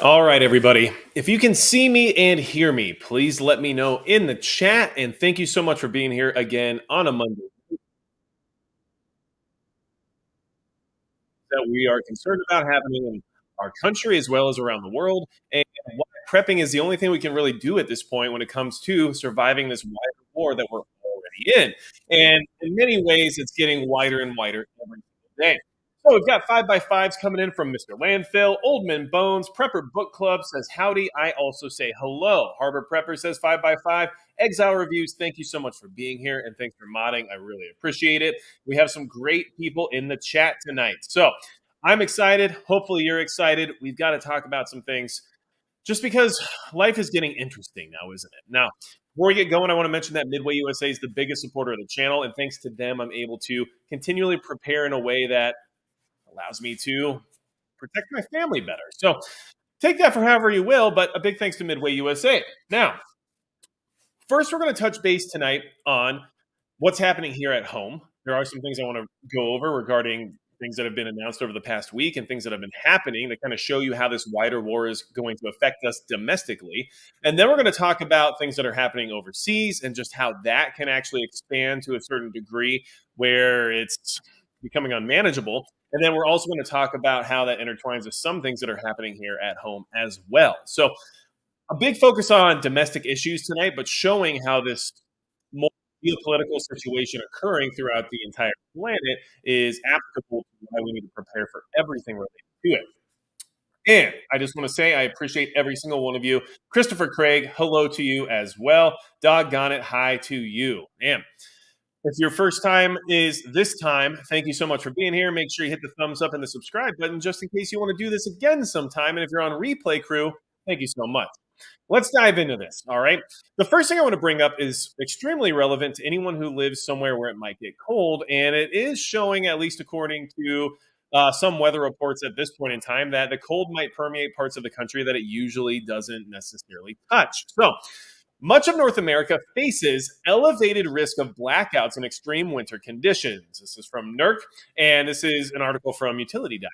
All right, everybody. If you can see me and hear me, please let me know in the chat. And thank you so much for being here again on a Monday that we are concerned about happening in our country as well as around the world. And why prepping is the only thing we can really do at this point when it comes to surviving this wider war that we're already in. And in many ways, it's getting wider and wider every single day. So we've got 5x5s coming in from Mr. Landfill. Oldman Bones, Prepper Book Club says howdy. I also say hello. Harbor Prepper says 5x5. Exile Reviews, thank you so much for being here and thanks for modding. I really appreciate it. We have some great people in the chat tonight. So I'm excited. Hopefully, you're excited. We've got to talk about some things just because life is getting interesting now, isn't it? Now, before we get going, I want to mention that Midway USA is the biggest supporter of the channel. And thanks to them, I'm able to continually prepare in a way that allows me to protect my family better. So take that for however you will, but a big thanks to Midway USA. Now, first, we're going to touch base tonight on what's happening here at home. There are some things I want to go over regarding things that have been announced over the past week and things that have been happening to kind of show you how this wider war is going to affect us domestically. And then we're going to talk about things that are happening overseas and just how that can actually expand to a certain degree where it's becoming unmanageable. And then we're also going to talk about how that intertwines with some things that are happening here at home as well. So a big focus on domestic issues tonight, but showing how this more geopolitical situation occurring throughout the entire planet is applicable to why we need to prepare for everything related to it. And I just want to say I appreciate every single one of you. Christopher Craig, hello to you as well. Doggone it, hi to you. And if your first time is this time, thank you so much for being here. Make sure you hit the thumbs up and the subscribe button just in case you want to do this again sometime. And if you're on replay crew, thank you so much. Let's dive into this. All right. The first thing I want to bring up is extremely relevant to anyone who lives somewhere where it might get cold. And it is showing, at least according to some weather reports at this point in time, that the cold might permeate parts of the country that it usually doesn't necessarily touch. So, much of North America faces elevated risk of blackouts in extreme winter conditions. This is from NERC, and this is an article from Utility Dive.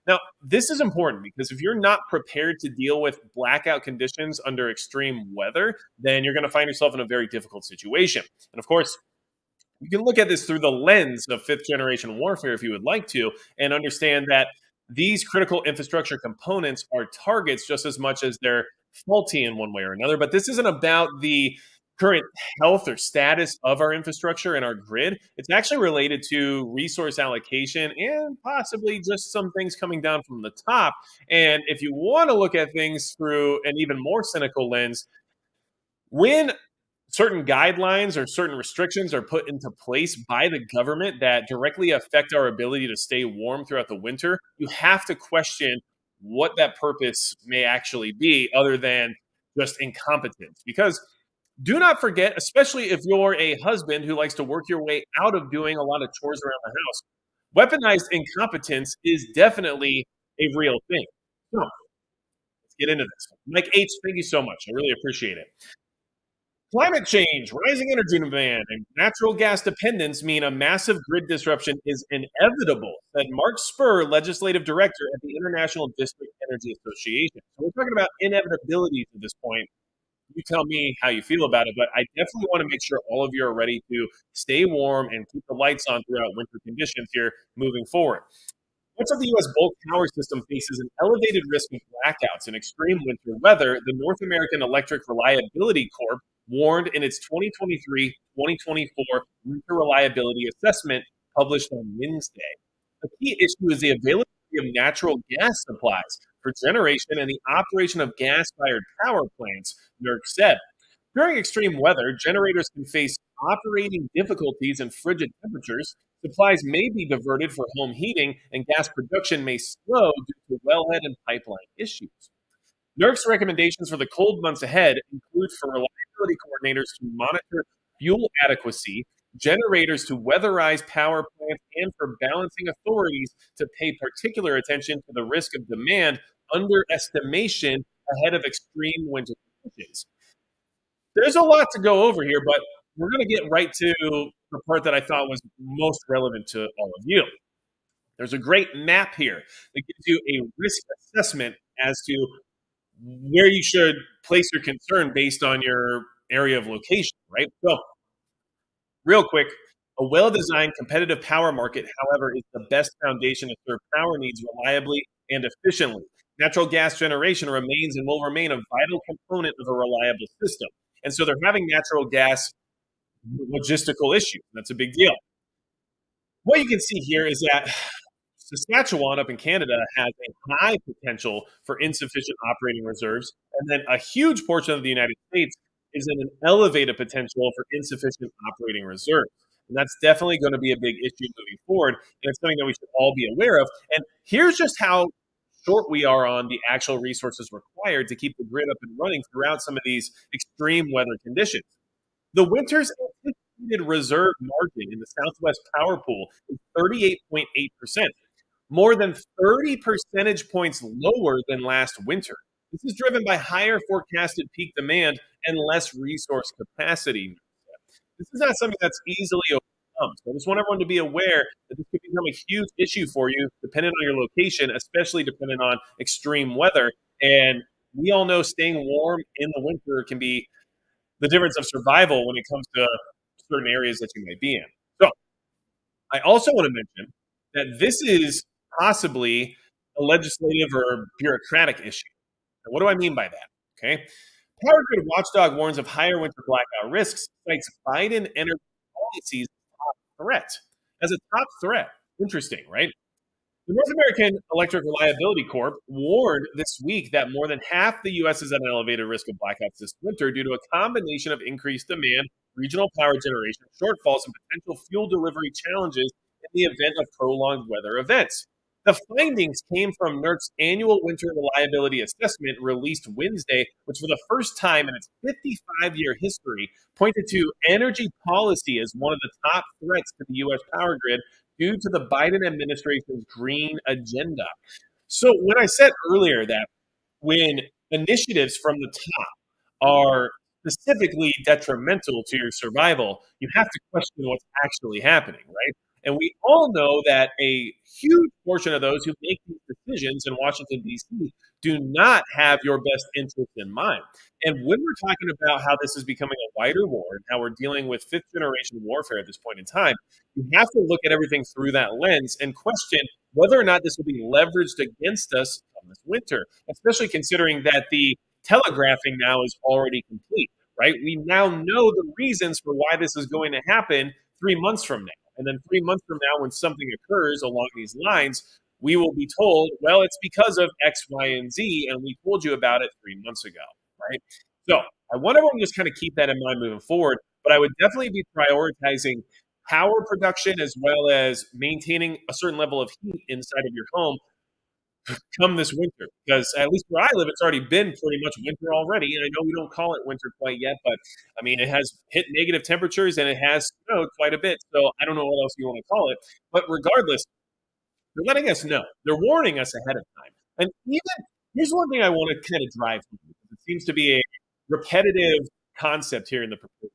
Now, this is important because if you're not prepared to deal with blackout conditions under extreme weather, then you're going to find yourself in a very difficult situation. And of course, you can look at this through the lens of fifth generation warfare if you would like to, and understand that these critical infrastructure components are targets just as much as they're faulty in one way or another. But this isn't about the current health or status of our infrastructure and our grid. It's actually related to resource allocation and possibly just some things coming down from the top. And if you want to look at things through an even more cynical lens, when certain guidelines or certain restrictions are put into place by the government that directly affect our ability to stay warm throughout the winter, you have to question what that purpose may actually be other than just incompetence. Because do not forget, especially if you're a husband who likes to work your way out of doing a lot of chores around the house, weaponized incompetence is definitely a real thing. So let's get into this. Mike H, thank you so much. I really appreciate it. Climate change, rising energy demand, and natural gas dependence mean a massive grid disruption is inevitable, said Mark Spur, legislative director at the International District Energy Association. So we're talking about inevitabilities at this point. You tell me how you feel about it, but I definitely want to make sure all of you are ready to stay warm and keep the lights on throughout winter conditions here moving forward. Much of the U.S. bulk power system faces an elevated risk of blackouts and extreme winter weather. The North American Electric Reliability Corp warned in its 2023-2024 Winter Reliability Assessment published on Wednesday. A key issue is the availability of natural gas supplies for generation and the operation of gas-fired power plants, NERC said. During extreme weather, generators can face operating difficulties and frigid temperatures. Supplies may be diverted for home heating, and gas production may slow due to wellhead and pipeline issues. NERC's recommendations for the cold months ahead include for reliability coordinators to monitor fuel adequacy, generators to weatherize power plants, and for balancing authorities to pay particular attention to the risk of demand underestimation ahead of extreme winter conditions. There's a lot to go over here, but we're going to get right to the part that I thought was most relevant to all of you. There's a great map here that gives you a risk assessment as to where you should place your concern based on your area of location, right? So, real quick, a well designed competitive power market, however, is the best foundation to serve power needs reliably and efficiently. Natural gas generation remains and will remain a vital component of a reliable system. And so they're having natural gas logistical issues. That's a big deal. What you can see here is that Saskatchewan up in Canada has a high potential for insufficient operating reserves, and then a huge portion of the United States is in an elevated potential for insufficient operating reserves. And that's definitely going to be a big issue moving forward, and it's something that we should all be aware of. And here's just how short we are on the actual resources required to keep the grid up and running throughout some of these extreme weather conditions. The winter's anticipated reserve margin in the Southwest Power Pool is 38.8%, more than 30 percentage points lower than last winter. This is driven by higher forecasted peak demand and less resource capacity. This is not something that's easily overcome. So I just want everyone to be aware that this could become a huge issue for you, depending on your location, especially depending on extreme weather. And we all know staying warm in the winter can be the difference of survival when it comes to certain areas that you might be in. So I also want to mention that this is possibly a legislative or bureaucratic issue. And what do I mean by that? Okay. Power Grid Watchdog warns of higher winter blackout risks, cites Biden energy policies threat as a top threat. Interesting, right? The North American Electric Reliability Corp warned this week that more than half the U.S. is at an elevated risk of blackouts this winter due to a combination of increased demand, regional power generation shortfalls, and potential fuel delivery challenges in the event of prolonged weather events. The findings came from NERC's annual winter reliability assessment released Wednesday, which for the first time in its 55-year history pointed to energy policy as one of the top threats to the U.S. power grid due to the Biden administration's green agenda. So, when I said earlier that when initiatives from the top are specifically detrimental to your survival, you have to question what's actually happening, right? And we all know that a huge portion of those who make these decisions in Washington, D.C., do not have your best interest in mind. And when we're talking about how this is becoming a wider war and how we're dealing with fifth generation warfare at this point in time, you have to look at everything through that lens and question whether or not this will be leveraged against us this winter, especially considering that the telegraphing now is already complete, right? We now know the reasons for why this is going to happen 3 months from now. And then 3 months from now, when something occurs along these lines, we will be told, well, it's because of X, Y, and Z, and we told you about it 3 months ago, right? So I want everyone to just kind of keep that in mind moving forward, but I would definitely be prioritizing power production as well as maintaining a certain level of heat inside of your home come this winter, because at least where I live, it's already been pretty much winter already. And I know we don't call it winter quite yet, but I mean, it has hit negative temperatures and it has snowed quite a bit. So I don't know what else you want to call it. But regardless, they're letting us know. They're warning us ahead of time. And even here's one thing I want to kind of drive home, because it seems to be a repetitive concept here in the proposal.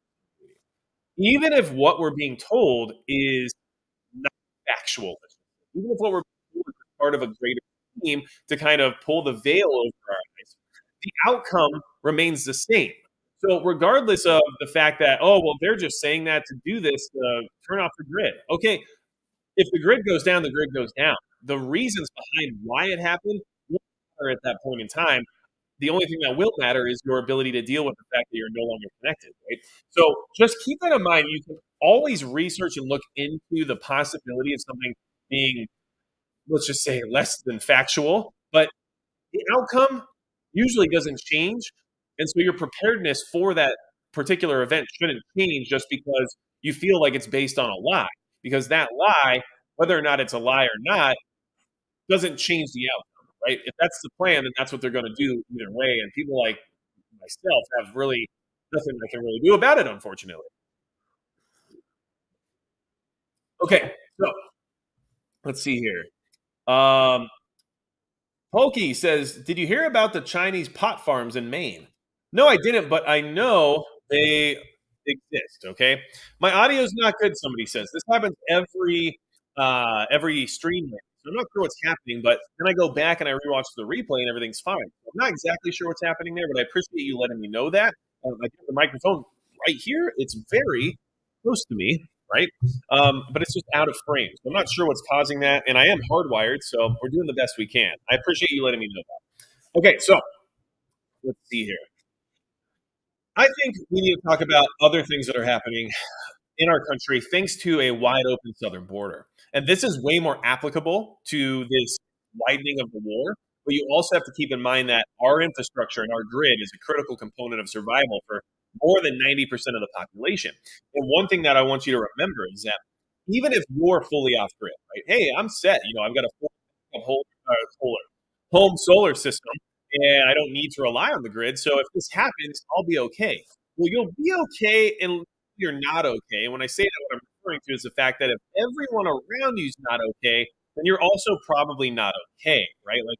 Even if what we're being told is not factual, even if what we're being told is part of a greater scheme to kind of pull the veil over our eyes, the outcome remains the same. So, regardless of the fact that, oh, well, they're just saying that to do this, to turn off the grid. Okay, if the grid goes down, the grid goes down. The reasons behind why it happened won't matter at that point in time. The only thing that will matter is your ability to deal with the fact that you're no longer connected, right? So just keep that in mind. You can always research and look into the possibility of something being, let's just say, less than factual, but the outcome usually doesn't change. And so your preparedness for that particular event shouldn't change just because you feel like it's based on a lie. Because that lie, whether or not it's a lie or not, doesn't change the outcome, right? If that's the plan, then that's what they're going to do either way. And people like myself have really nothing I can really do about it, unfortunately. Okay, so let's see here. Um, Pokey says, "Did you hear about the Chinese pot farms in Maine?" No, I didn't, but I know they exist. Okay, my audio is not good. Somebody says this happens every stream. So I'm not sure what's happening, but then I go back and I rewatch the replay and everything's fine. I'm not exactly sure what's happening there, but I appreciate you letting me know that. I get the microphone right here. It's very close to me, right? But it's just out of frame. So I'm not sure what's causing that, and I am hardwired, so we're doing the best we can. I appreciate you letting me know that. Okay, so let's see here. I think we need to talk about other things that are happening in our country thanks to a wide open southern border. And this is way more applicable to this widening of the war. But you also have to keep in mind that our infrastructure and our grid is a critical component of survival for more than 90% of the population. And one thing that I want you to remember is that even if you're fully off grid, right? Hey, I'm set. I've got a whole solar, home solar system, and I don't need to rely on the grid. So if this happens, I'll be okay. Well, you'll be okay in you're not okay. And when I say that, what I'm referring to is the fact that if everyone around you's not okay, then you're also probably not okay, right? Like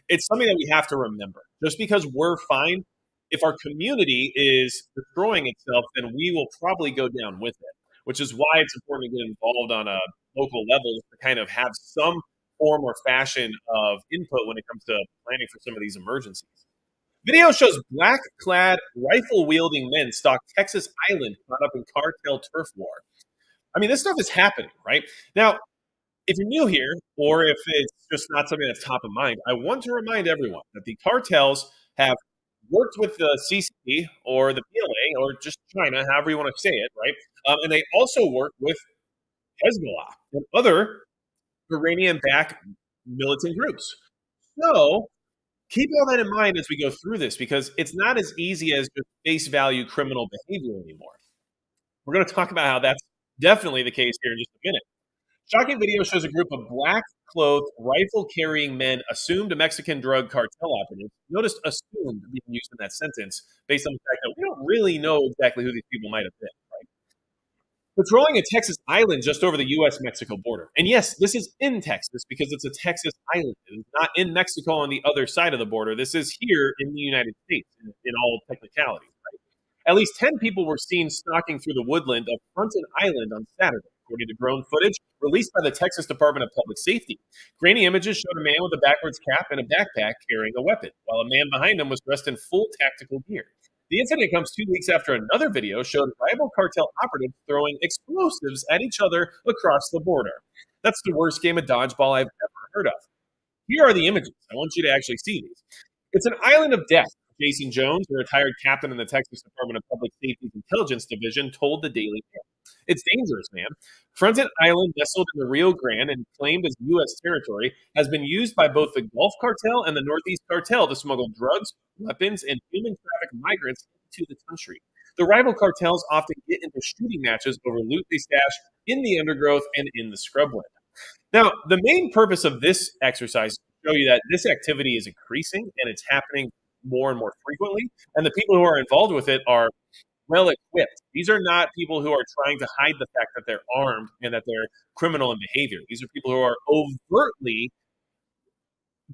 it's something that we have to remember. Just because we're fine, if our community is destroying itself, then we will probably go down with it. Which is why it's important to get involved on a local level to kind of have some form or fashion of input when it comes to planning for some of these emergencies. Video shows black clad, rifle wielding men stalk Texas island caught up in cartel turf war. I mean, this stuff is happening, right? Now, if you're new here, or if it's just not something that's top of mind, I want to remind everyone that the cartels have worked with the CCP or the PLA or just China, however you want to say it, right? And they also work with Hezbollah and other Iranian backed militant groups. So keep all that in mind as we go through this because it's not as easy as just face value criminal behavior anymore. We're going to talk about how that's definitely the case here in just a minute. Shocking video shows a group of black clothed, rifle carrying men assumed Mexican drug cartel operatives. Notice assumed being used in that sentence based on the fact that we don't really know exactly who these people might have been. Right? Patrolling a Texas island just over the U.S. Mexico border. And yes, this is in Texas because it's a Texas island. It's not in Mexico on the other side of the border. This is here in the United States in all technicalities. Right? At least 10 people were seen stalking through the woodland of Fronton Island on Saturday, according to drone footage released by the Texas Department of Public Safety. Grainy images showed a man with a backwards cap and a backpack carrying a weapon, while a man behind him was dressed in full tactical gear. The incident comes 2 weeks after another video showed rival cartel operatives throwing explosives at each other across the border. That's the worst game of dodgeball I've ever heard of. Here are the images. I want you to actually see these. It's an island of death. Jason Jones, the retired captain in the Texas Department of Public Safety's Intelligence Division, told the Daily Mail. It's dangerous, man. Fronton Island, nestled in the Rio Grande and claimed as U.S. territory, has been used by both the Gulf Cartel and the Northeast Cartel to smuggle drugs, weapons, and human traffic migrants into the country. The rival cartels often get into shooting matches over loot they stash in the undergrowth and in the scrubland. Now, the main purpose of this exercise is to show you that this activity is increasing and it's happening more and more frequently, and the people who are involved with it are well equipped. These are not people who are trying to hide the fact that they're armed and that they're criminal in behavior. These are people who are overtly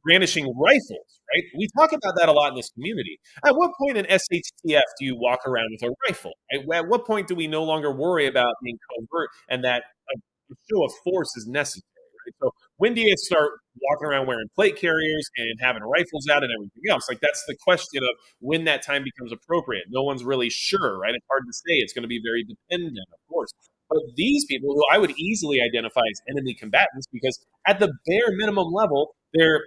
brandishing rifles, right? We talk about that a lot in this community. At what point in SHTF do you walk around with a rifle? Right? At what point do we no longer worry about being covert and that a show of force is necessary? Right? So when do you start walking around wearing plate carriers and having rifles out and everything else? Like that's the question of when that time becomes appropriate. No one's really sure, right? It's hard to say. It's going to be very dependent, of course. But these people who I would easily identify as enemy combatants because at the bare minimum level, they're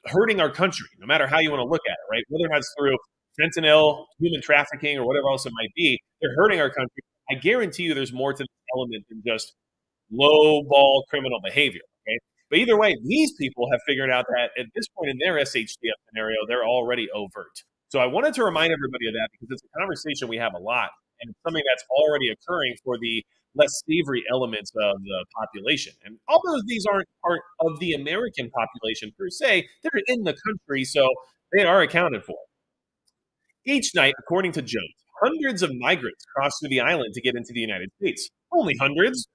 hurting our country, no matter how you want to look at it, right? Whether or not it's through fentanyl, human trafficking, or whatever else it might be, they're hurting our country. I guarantee you there's more to this element than just low ball criminal behavior. Okay. But either way, these people have figured out that at this point in their SHTF scenario, they're already overt. So I wanted to remind everybody of that because it's a conversation we have a lot and it's something that's already occurring for the less savory elements of the population. And although these aren't part of the American population per se, they're in the country, so they are accounted for. Each night, according to Jones, hundreds of migrants cross through the island to get into the United States. Only hundreds,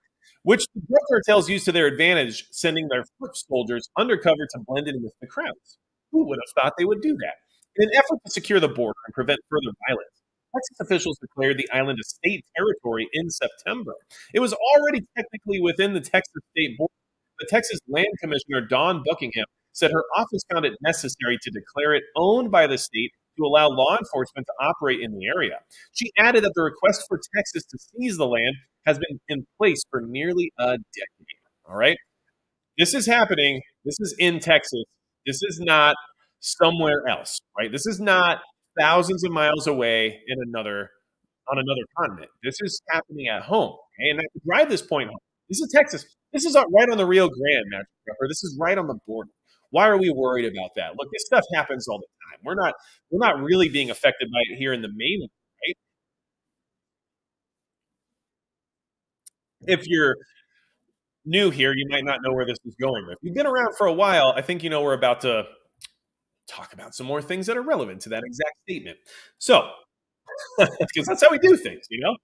which the drug cartels use to their advantage, sending their foot soldiers undercover to blend in with the crowds. Who would have thought they would do that? In an effort to secure the border and prevent further violence, Texas officials declared the island a state territory in September. It was already technically within the Texas state border, the Texas Land Commissioner, Dawn Buckingham, said her office found it necessary to declare it owned by the state to allow law enforcement to operate in the area. She added that the request for Texas to seize the land has been in place for nearly a decade. All right. This is happening. This is in Texas. This is not somewhere else, right? This is not thousands of miles away in another on another continent. This is happening at home. Okay? And I can drive this point home. This is Texas. This is right on the Rio Grande, Magic Pepper. This is right on the border. Why are we worried about that? Look, this stuff happens all the time. We're not really being affected by it here in the mainland, right? If you're new here, you might not know where this is going. If you've been around for a while, I think you know we're about to talk about some more things that are relevant to that exact statement. So, because that's how we do things, you know?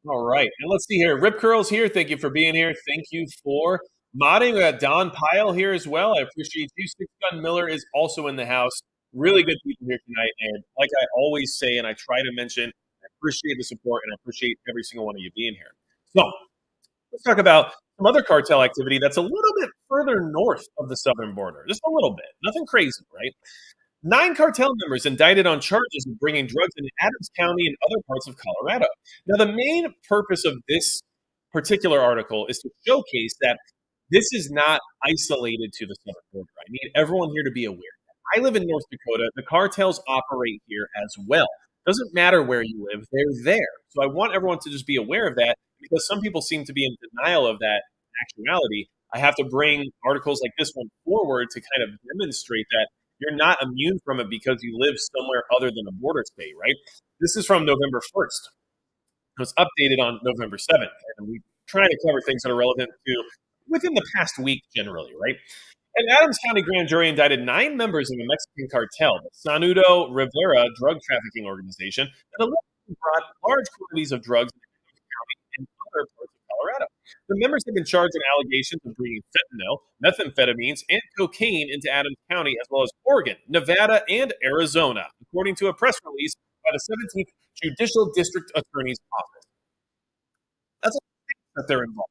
All right. And let's see here. Rip Curls here. Thank you for being here. Thank you for modding. We got Don Pyle here as well. I appreciate you. Six Gun Miller is also in the house. Really good people here tonight. And like I always say, and I try to mention, I appreciate the support and I appreciate every single one of you being here. So let's talk about some other cartel activity that's a little bit further north of the southern border. Just a little bit. Nothing crazy, right? 9 cartel members indicted on charges of bringing drugs into Adams County and other parts of Colorado. Now, the main purpose of this particular article is to showcase that this is not isolated to the southern border. I need everyone here to be aware. I live in North Dakota. The cartels operate here as well. Doesn't matter where you live, they're there. So I want everyone to just be aware of that because some people seem to be in denial of that actuality. I have to bring articles like this one forward to kind of demonstrate that you're not immune from it because you live somewhere other than a border state, right? This is from November 1st. It was updated on November 7th. And we try to cover things that are relevant to within the past week generally, right? An Adams County grand jury indicted 9 members of a Mexican cartel, the Sanudo Rivera drug trafficking organization, that allegedly brought large quantities of drugs into Adams County and other parts of Colorado. The members have been charged on allegations of bringing fentanyl, methamphetamines, and cocaine into Adams County, as well as Oregon, Nevada, and Arizona, according to a press release by the 17th Judicial District Attorney's Office. That's all that they're involved,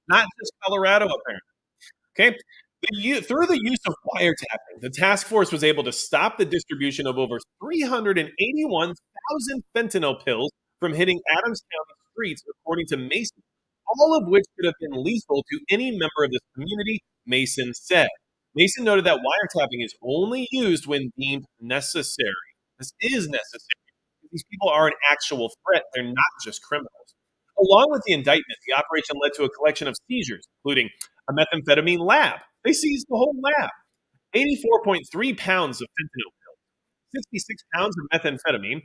not just Colorado, apparently. Okay. Through the use of wiretapping, the task force was able to stop the distribution of over 381,000 fentanyl pills from hitting Adams County streets, according to Mason, all of which could have been lethal to any member of this community, Mason said. Mason noted that wiretapping is only used when deemed necessary. This is necessary. These people are an actual threat. They're not just criminals. Along with the indictment, the operation led to a collection of seizures, including a methamphetamine lab. They seized the whole lab. 84.3 pounds of fentanyl pills, 66 pounds of methamphetamine,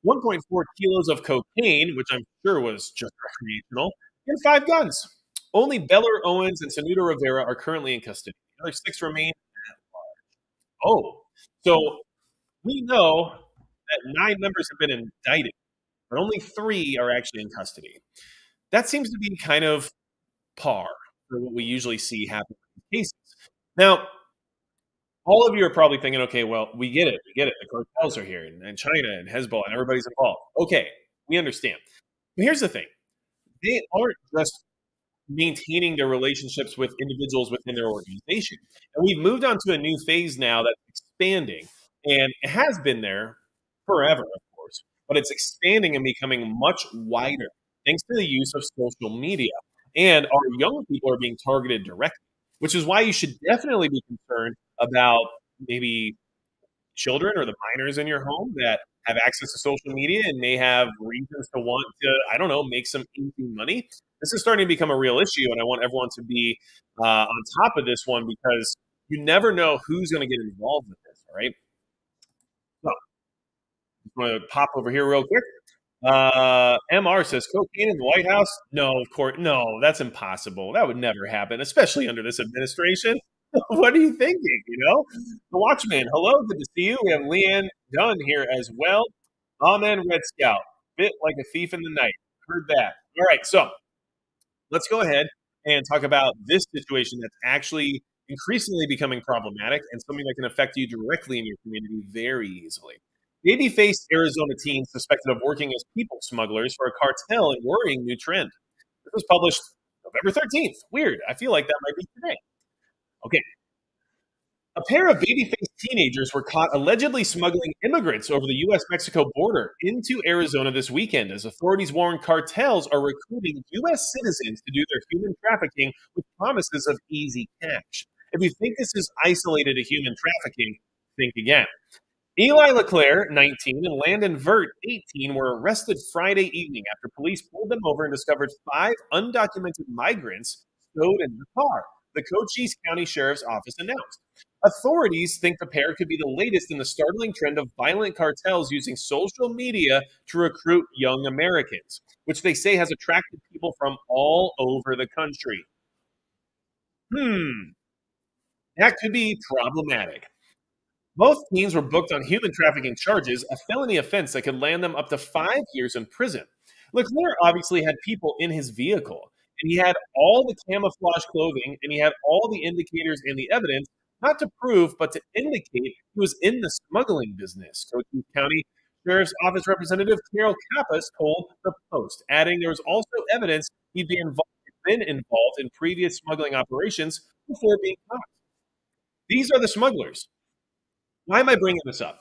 1.4 kilos of cocaine, which I'm sure was just recreational, and 5 guns. Only Beller Owens and Sanudo Rivera are currently in custody. The other 6 remain at large. Oh, so we know that 9 members have been indicted, but only 3 are actually in custody. That seems to be kind of par for what we usually see happen in these cases. Now, all of you are probably thinking, okay, well, we get it. We get it. The cartels are here, and China and Hezbollah, and everybody's involved. Okay, we understand. But here's the thing. They aren't just maintaining their relationships with individuals within their organization. And we've moved on to a new phase now that's expanding. And it has been there forever, of course, but it's expanding and becoming much wider thanks to the use of social media. And our young people are being targeted directly, which is why you should definitely be concerned about maybe children or the minors in your home that have access to social media and may have reasons to want to, I don't know, make some easy money. This is starting to become a real issue, and I want everyone to be on top of this one because you never know who's going to get involved with this, all right? So, just want to pop over here real quick. MR says cocaine in the White House. No, of course, no, that's impossible. That would never happen, especially under this administration. What are you thinking? You know, the Watchman. Hello, good to see you. We have Leanne Dunn here as well. Amen, Red Scout. Bit like a thief in the night. Heard that. All right, so let's go ahead and talk about this situation that's actually increasingly becoming problematic and something that can affect you directly in your community very easily. Baby-faced Arizona teen suspected of working as people smugglers for a cartel and worrying new trend. This was published November 13th. Weird. I feel like that might be today. Okay. A pair of baby-faced teenagers were caught allegedly smuggling immigrants over the U.S.-Mexico border into Arizona this weekend as authorities warn cartels are recruiting U.S. citizens to do their human trafficking with promises of easy cash. If you think this is isolated to human trafficking, think again. Eli LeClaire, 19, and Landon Vert, 18, were arrested Friday evening after police pulled them over and discovered five undocumented migrants stowed in the car, the Cochise County Sheriff's Office announced. Authorities think the pair could be the latest in the startling trend of violent cartels using social media to recruit young Americans, which they say has attracted people from all over the country. Hmm, that could be problematic. Both teens were booked on human trafficking charges, a felony offense that could land them up to 5 years in prison. Leclerc obviously had people in his vehicle, and he had all the camouflage clothing, and he had all the indicators and the evidence, not to prove, but to indicate he was in the smuggling business. Cochise County Sheriff's Office Representative Carol Kappas told the Post, adding there was also evidence been involved in previous smuggling operations before being caught. These are the smugglers. Why am I bringing this up?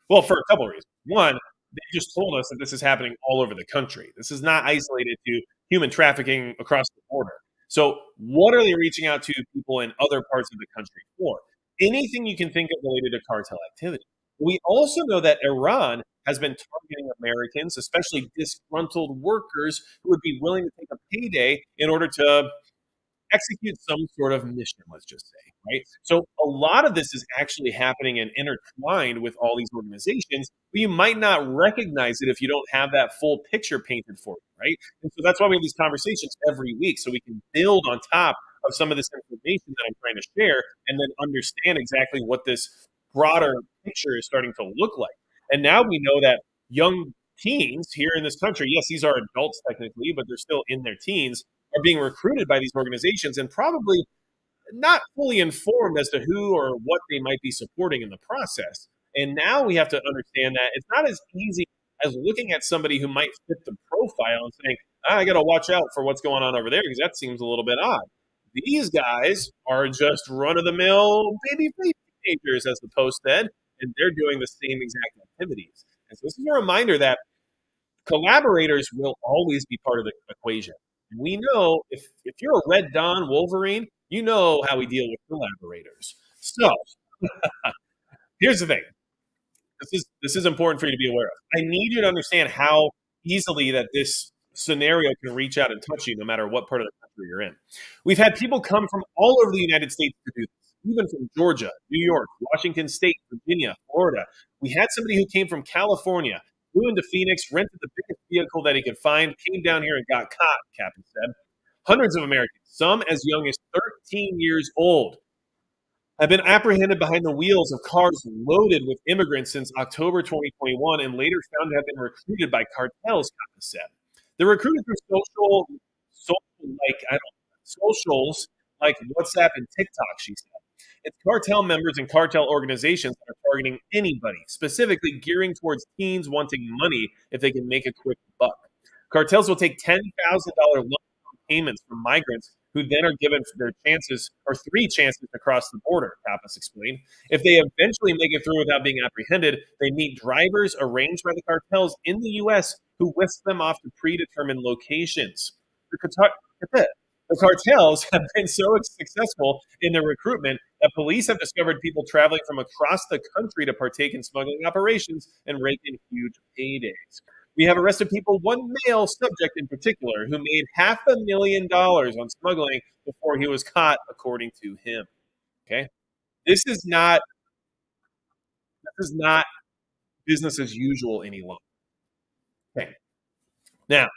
Well, for a couple of reasons. One, they just told us that this is happening all over the country. This is not isolated to human trafficking across the border. So, what are they reaching out to people in other parts of the country for? Anything you can think of related to cartel activity. We also know that Iran has been targeting Americans, especially disgruntled workers who would be willing to take a payday in order to execute some sort of mission, let's just say, right? So a lot of this is actually happening and intertwined with all these organizations, but you might not recognize it if you don't have that full picture painted for you, right? And so that's why we have these conversations every week, so we can build on top of some of this information that I'm trying to share and then understand exactly what this broader picture is starting to look like. And now we know that young teens here in this country, yes, these are adults technically, but they're still in their teens, are being recruited by these organizations and probably not fully informed as to who or what they might be supporting in the process. And now we have to understand that it's not as easy as looking at somebody who might fit the profile and saying, I got to watch out for what's going on over there because that seems a little bit odd. These guys are just run of the mill baby teenagers, as the Post said, and they're doing the same exact activities. And so this is a reminder that collaborators will always be part of the equation. We know if you're a Red Dawn Wolverine, you know how we deal with collaborators. So here's the thing. This is important for you to be aware of. I need you to understand how easily that this scenario can reach out and touch you no matter what part of the country you're in. We've had people come from all over the United States to do this, even from Georgia, New York, Washington State, Virginia, Florida. We had somebody who came from California, flew into Phoenix, rented the biggest vehicle that he could find, came down here and got caught, Captain said. Hundreds of Americans, some as young as 13 years old, have been apprehended behind the wheels of cars loaded with immigrants since October 2021 and later found to have been recruited by cartels, Kappa said. They're recruited through socials like WhatsApp and TikTok, she said. It's cartel members and cartel organizations that are targeting anybody, specifically gearing towards teens wanting money if they can make a quick buck. Cartels will take $10,000 loan payments from migrants who then are given their chances or three chances to cross the border, Pappas explained. If they eventually make it through without being apprehended, they meet drivers arranged by the cartels in the U.S. who whisk them off to predetermined locations. The cartels have been so successful in their recruitment that police have discovered people traveling from across the country to partake in smuggling operations and rake in huge paydays. We have arrested people, one male subject in particular, who made $500,000 on smuggling before he was caught, according to him. Okay, this is not business as usual any longer. Okay, now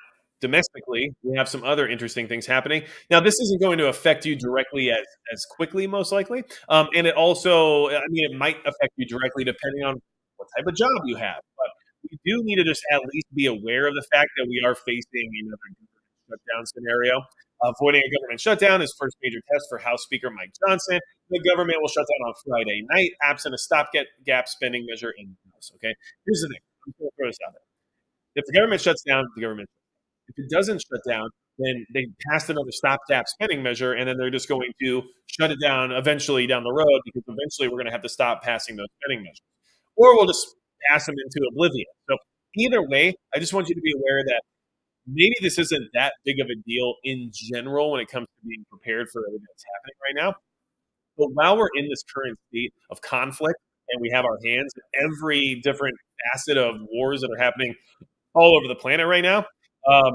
domestically, we have some other interesting things happening. Now, this isn't going to affect you directly as quickly, most likely, and it also, I mean, it might affect you directly depending on what type of job you have. But we do need to just at least be aware of the fact that we are facing another government shutdown scenario. Avoiding a government shutdown is first major test for House Speaker Mike Johnson. The government will shut down on Friday night, absent a stopgap spending measure in the House. Okay, here's the thing. I'm going to throw this out there. If the government shuts down, the government. If it doesn't shut down, then they passed another stopgap spending measure, and then they're just going to shut it down eventually down the road because eventually we're going to have to stop passing those spending measures, or we'll just pass them into oblivion. So either way, I just want you to be aware that maybe this isn't that big of a deal in general when it comes to being prepared for everything that's happening right now. But while we're in this current state of conflict and we have our hands in every different facet of wars that are happening all over the planet right now, um,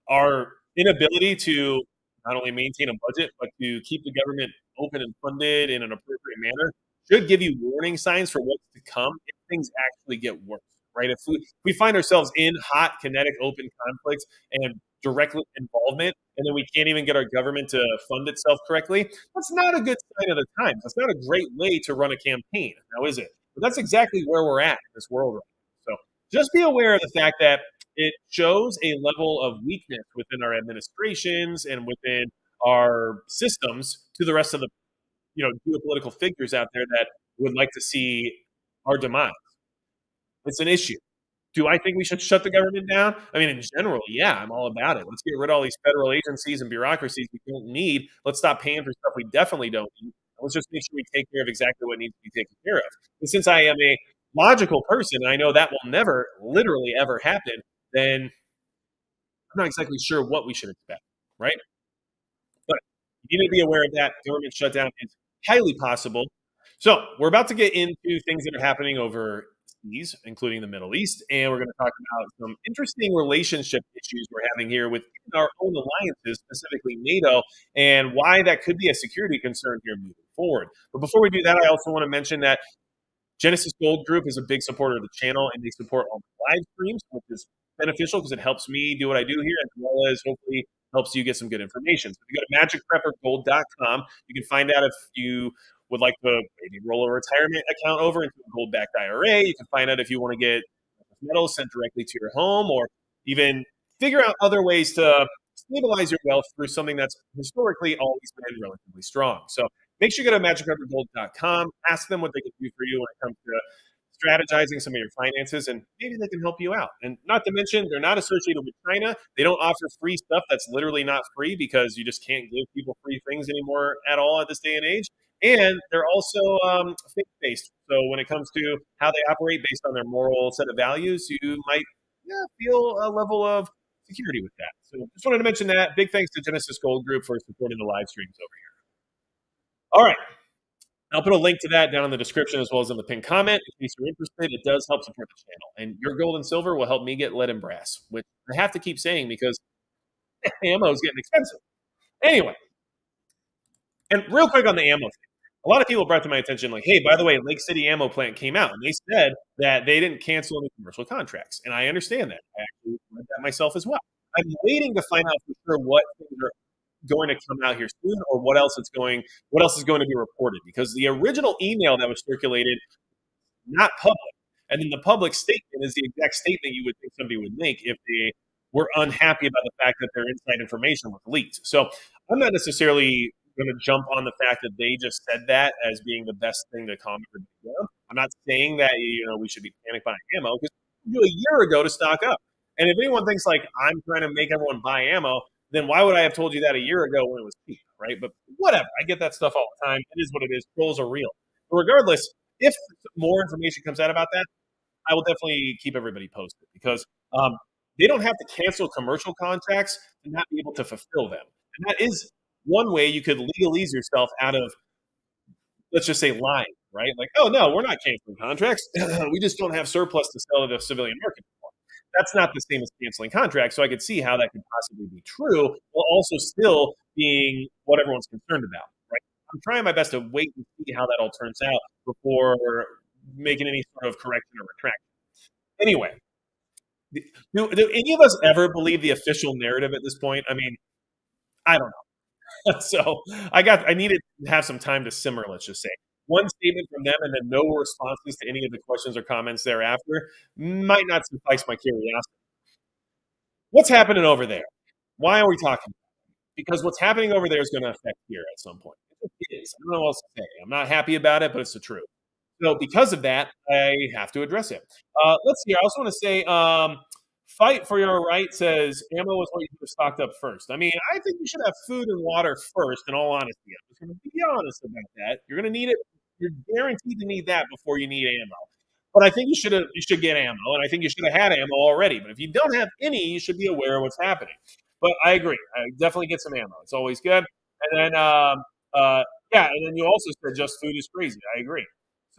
our inability to not only maintain a budget, but to keep the government open and funded in an appropriate manner should give you warning signs for what's to come if things actually get worse, right? If we find ourselves in hot, kinetic, open conflicts and direct involvement, and then we can't even get our government to fund itself correctly, that's not a good sign of the times. That's not a great way to run a campaign, now is it? But that's exactly where we're at in this world right now. So just be aware of the fact that it shows a level of weakness within our administrations and within our systems to the rest of the geopolitical figures out there that would like to see our demise. It's an issue. Do I think we should shut the government down? I mean, in general, yeah, I'm all about it. Let's get rid of all these federal agencies and bureaucracies we don't need. Let's stop paying for stuff we definitely don't need. Let's just make sure we take care of exactly what needs to be taken care of. And since I am a logical person, and I know that will never literally ever happen, then I'm not exactly sure what we should expect, right? But you need to be aware of that. Government shutdown is highly possible. So we're about to get into things that are happening overseas, including the Middle East, and we're going to talk about some interesting relationship issues we're having here with our own alliances, specifically NATO, and why that could be a security concern here moving forward. But before we do that, I also want to mention that Genesis Gold Group is a big supporter of the channel, and they support all the live streams, which is beneficial because it helps me do what I do here, as well as hopefully helps you get some good information. So if you go to magicpreppergold.com, you can find out if you would like to maybe roll a retirement account over into a gold-backed IRA. You can find out if you want to get metals sent directly to your home, or even figure out other ways to stabilize your wealth through something that's historically always been relatively strong. So make sure you go to magicpreppergold.com, ask them what they can do for you when it comes to strategizing some of your finances, and maybe they can help you out. And not to mention, they're not associated with China. They don't offer free stuff that's literally not free because you just can't give people free things anymore at all at this day and age. And they're also faith-based. So when it comes to how they operate based on their moral set of values, you might feel a level of security with that. So just wanted to mention that. Big thanks to Genesis Gold Group for supporting the live streams over here. All right. I'll put a link to that down in the description as well as in the pinned comment. In case you're interested, it does help support the channel. And your gold and silver will help me get lead and brass, which I have to keep saying because ammo is getting expensive. Anyway, and real quick on the ammo thing. A lot of people brought to my attention, like, hey, by the way, Lake City Ammo Plant came out, and they said that they didn't cancel any commercial contracts. And I understand that. I actually read that myself as well. I'm waiting to find out for sure what things are going to come out here soon, or what else is going to be reported, because the original email that was circulated, not public, and then the public statement is the exact statement you would think somebody would make if they were unhappy about the fact that their inside information was leaked. So I'm not necessarily going to jump on the fact that they just said that as being the best thing to calm everybody down. I'm not saying that we should be panic buying ammo, because we do a year ago to stock up. And if anyone thinks like I'm trying to make everyone buy ammo, then why would I have told you that a year ago when it was cheap, right? But whatever, I get that stuff all the time. It is what it is. Trolls are real. But regardless, if more information comes out about that, I will definitely keep everybody posted, because they don't have to cancel commercial contracts to not be able to fulfill them. And that is one way you could legalize yourself out of, let's just say, lying, right? Like, oh, no, we're not canceling contracts. We just don't have surplus to sell to the civilian market anymore. That's not the same as canceling contracts. So I could see how that could possibly be true, while also still being what everyone's concerned about, right? I'm trying my best to wait and see how that all turns out before making any sort of correction or retraction. Anyway, do any of us ever believe the official narrative at this point? I mean, I don't know. So I needed to have some time to simmer, let's just say. One statement from them and then no responses to any of the questions or comments thereafter might not suffice my curiosity. What's happening over there? Why are we talking? Because what's happening over there is going to affect here at some point. It is. I don't know what else to say. I'm not happy about it, but it's the truth. So because of that, I have to address it. Let's see. I also want to say Fight for your right says ammo is what you should have stocked up first. I mean, I think you should have food and water first, in all honesty. I'm just going to be honest about that. You're going to need it. You're guaranteed to need that before you need ammo. But I think you should get ammo, and I think you should have had ammo already. But if you don't have any, you should be aware of what's happening. But I agree. I definitely get some ammo. It's always good. And then, yeah, and then you also said just food is crazy. I agree.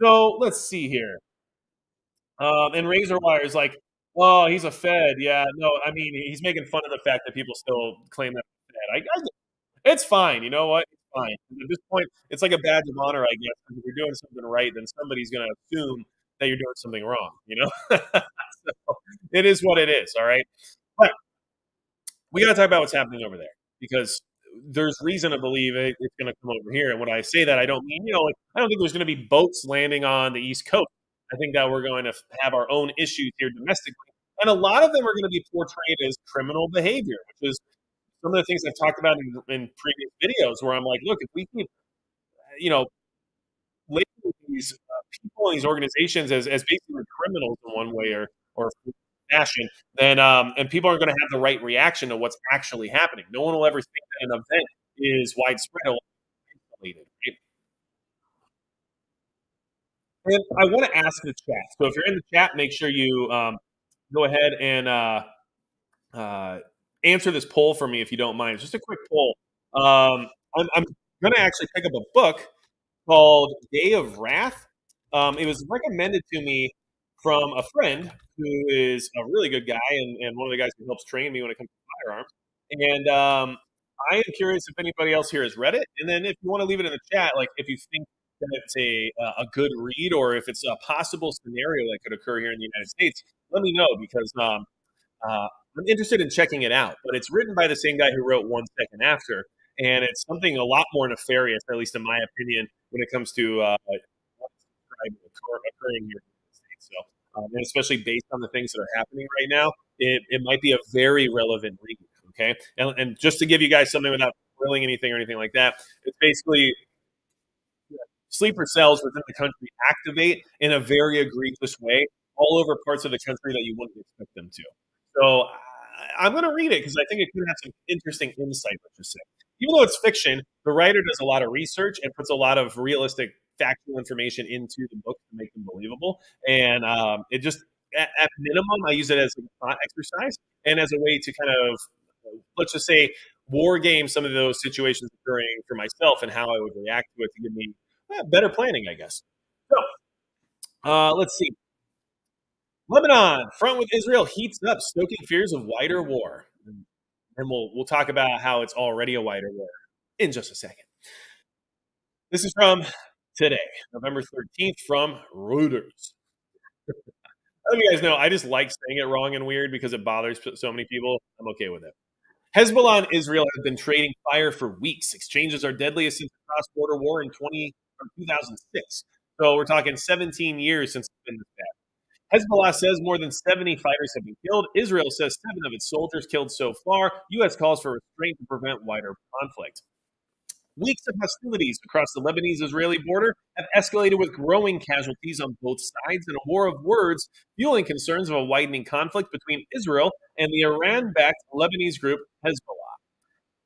So let's see here. And Razor Wire is like, "Oh, he's a Fed." Yeah, no, I mean, he's making fun of the fact that people still claim that Fed. It's fine. You know what? It's fine. At this point, it's like a badge of honor, I guess. 'Cause if you're doing something right, then somebody's going to assume that you're doing something wrong. So it is what it is. All right. But we got to talk about what's happening over there because there's reason to believe it's going to come over here. And when I say that, I don't mean, like, I don't think there's going to be boats landing on the East Coast. I think that we're going to have our own issues here domestically. And a lot of them are going to be portrayed as criminal behavior, which is some of the things I've talked about in previous videos where I'm like, look, if we keep, you know, labeling these people and these organizations as basically criminals in one way or fashion, then and people aren't going to have the right reaction to what's actually happening. No one will ever think that an event is widespread or isolated. Right? And I want to ask the chat. So if you're in the chat, make sure you go ahead and uh, answer this poll for me if you don't mind. It's just a quick poll. I'm going to actually pick up a book called Day of Wrath. It was recommended to me from a friend who is a really good guy and one of the guys who helps train me when it comes to firearms. And I am curious if anybody else here has read it. And then if you want to leave it in the chat, like if you think that it's a good read or if it's a possible scenario that could occur here in the United States, let me know because I'm interested in checking it out. But it's written by the same guy who wrote One Second After, and it's something a lot more nefarious, at least in my opinion, when it comes to occurring here in the United States. So, and especially based on the things that are happening right now, it might be a very relevant read. Okay, and just to give you guys something without spoiling anything or anything like that, it's basically sleeper cells within the country activate in a very egregious way all over parts of the country that you wouldn't expect them to. So I'm going to read it because I think it could have some interesting insight, let's just say. Even though it's fiction, the writer does a lot of research and puts a lot of realistic, factual information into the book to make them believable. And it just, at minimum, I use it as a thought exercise and as a way to kind of, let's just say, war game some of those situations occurring for myself and how I would react to it to give me better planning, I guess. So let's see. Lebanon, front with Israel heats up, stoking fears of wider war. And we'll talk about how it's already a wider war in just a second. This is from today, November 13th, from Reuters. Let you guys know, I just like saying it wrong and weird because it bothers so many people. I'm okay with it. Hezbollah and Israel have been trading fire for weeks. Exchanges are deadliest since the cross-border war in 2006. So we're talking 17 years since it's been this bad. Hezbollah says more than 70 fighters have been killed. Israel says 7 of its soldiers killed so far. U.S. calls for restraint to prevent wider conflict. Weeks of hostilities across the Lebanese-Israeli border have escalated with growing casualties on both sides and a war of words, fueling concerns of a widening conflict between Israel and the Iran-backed Lebanese group Hezbollah.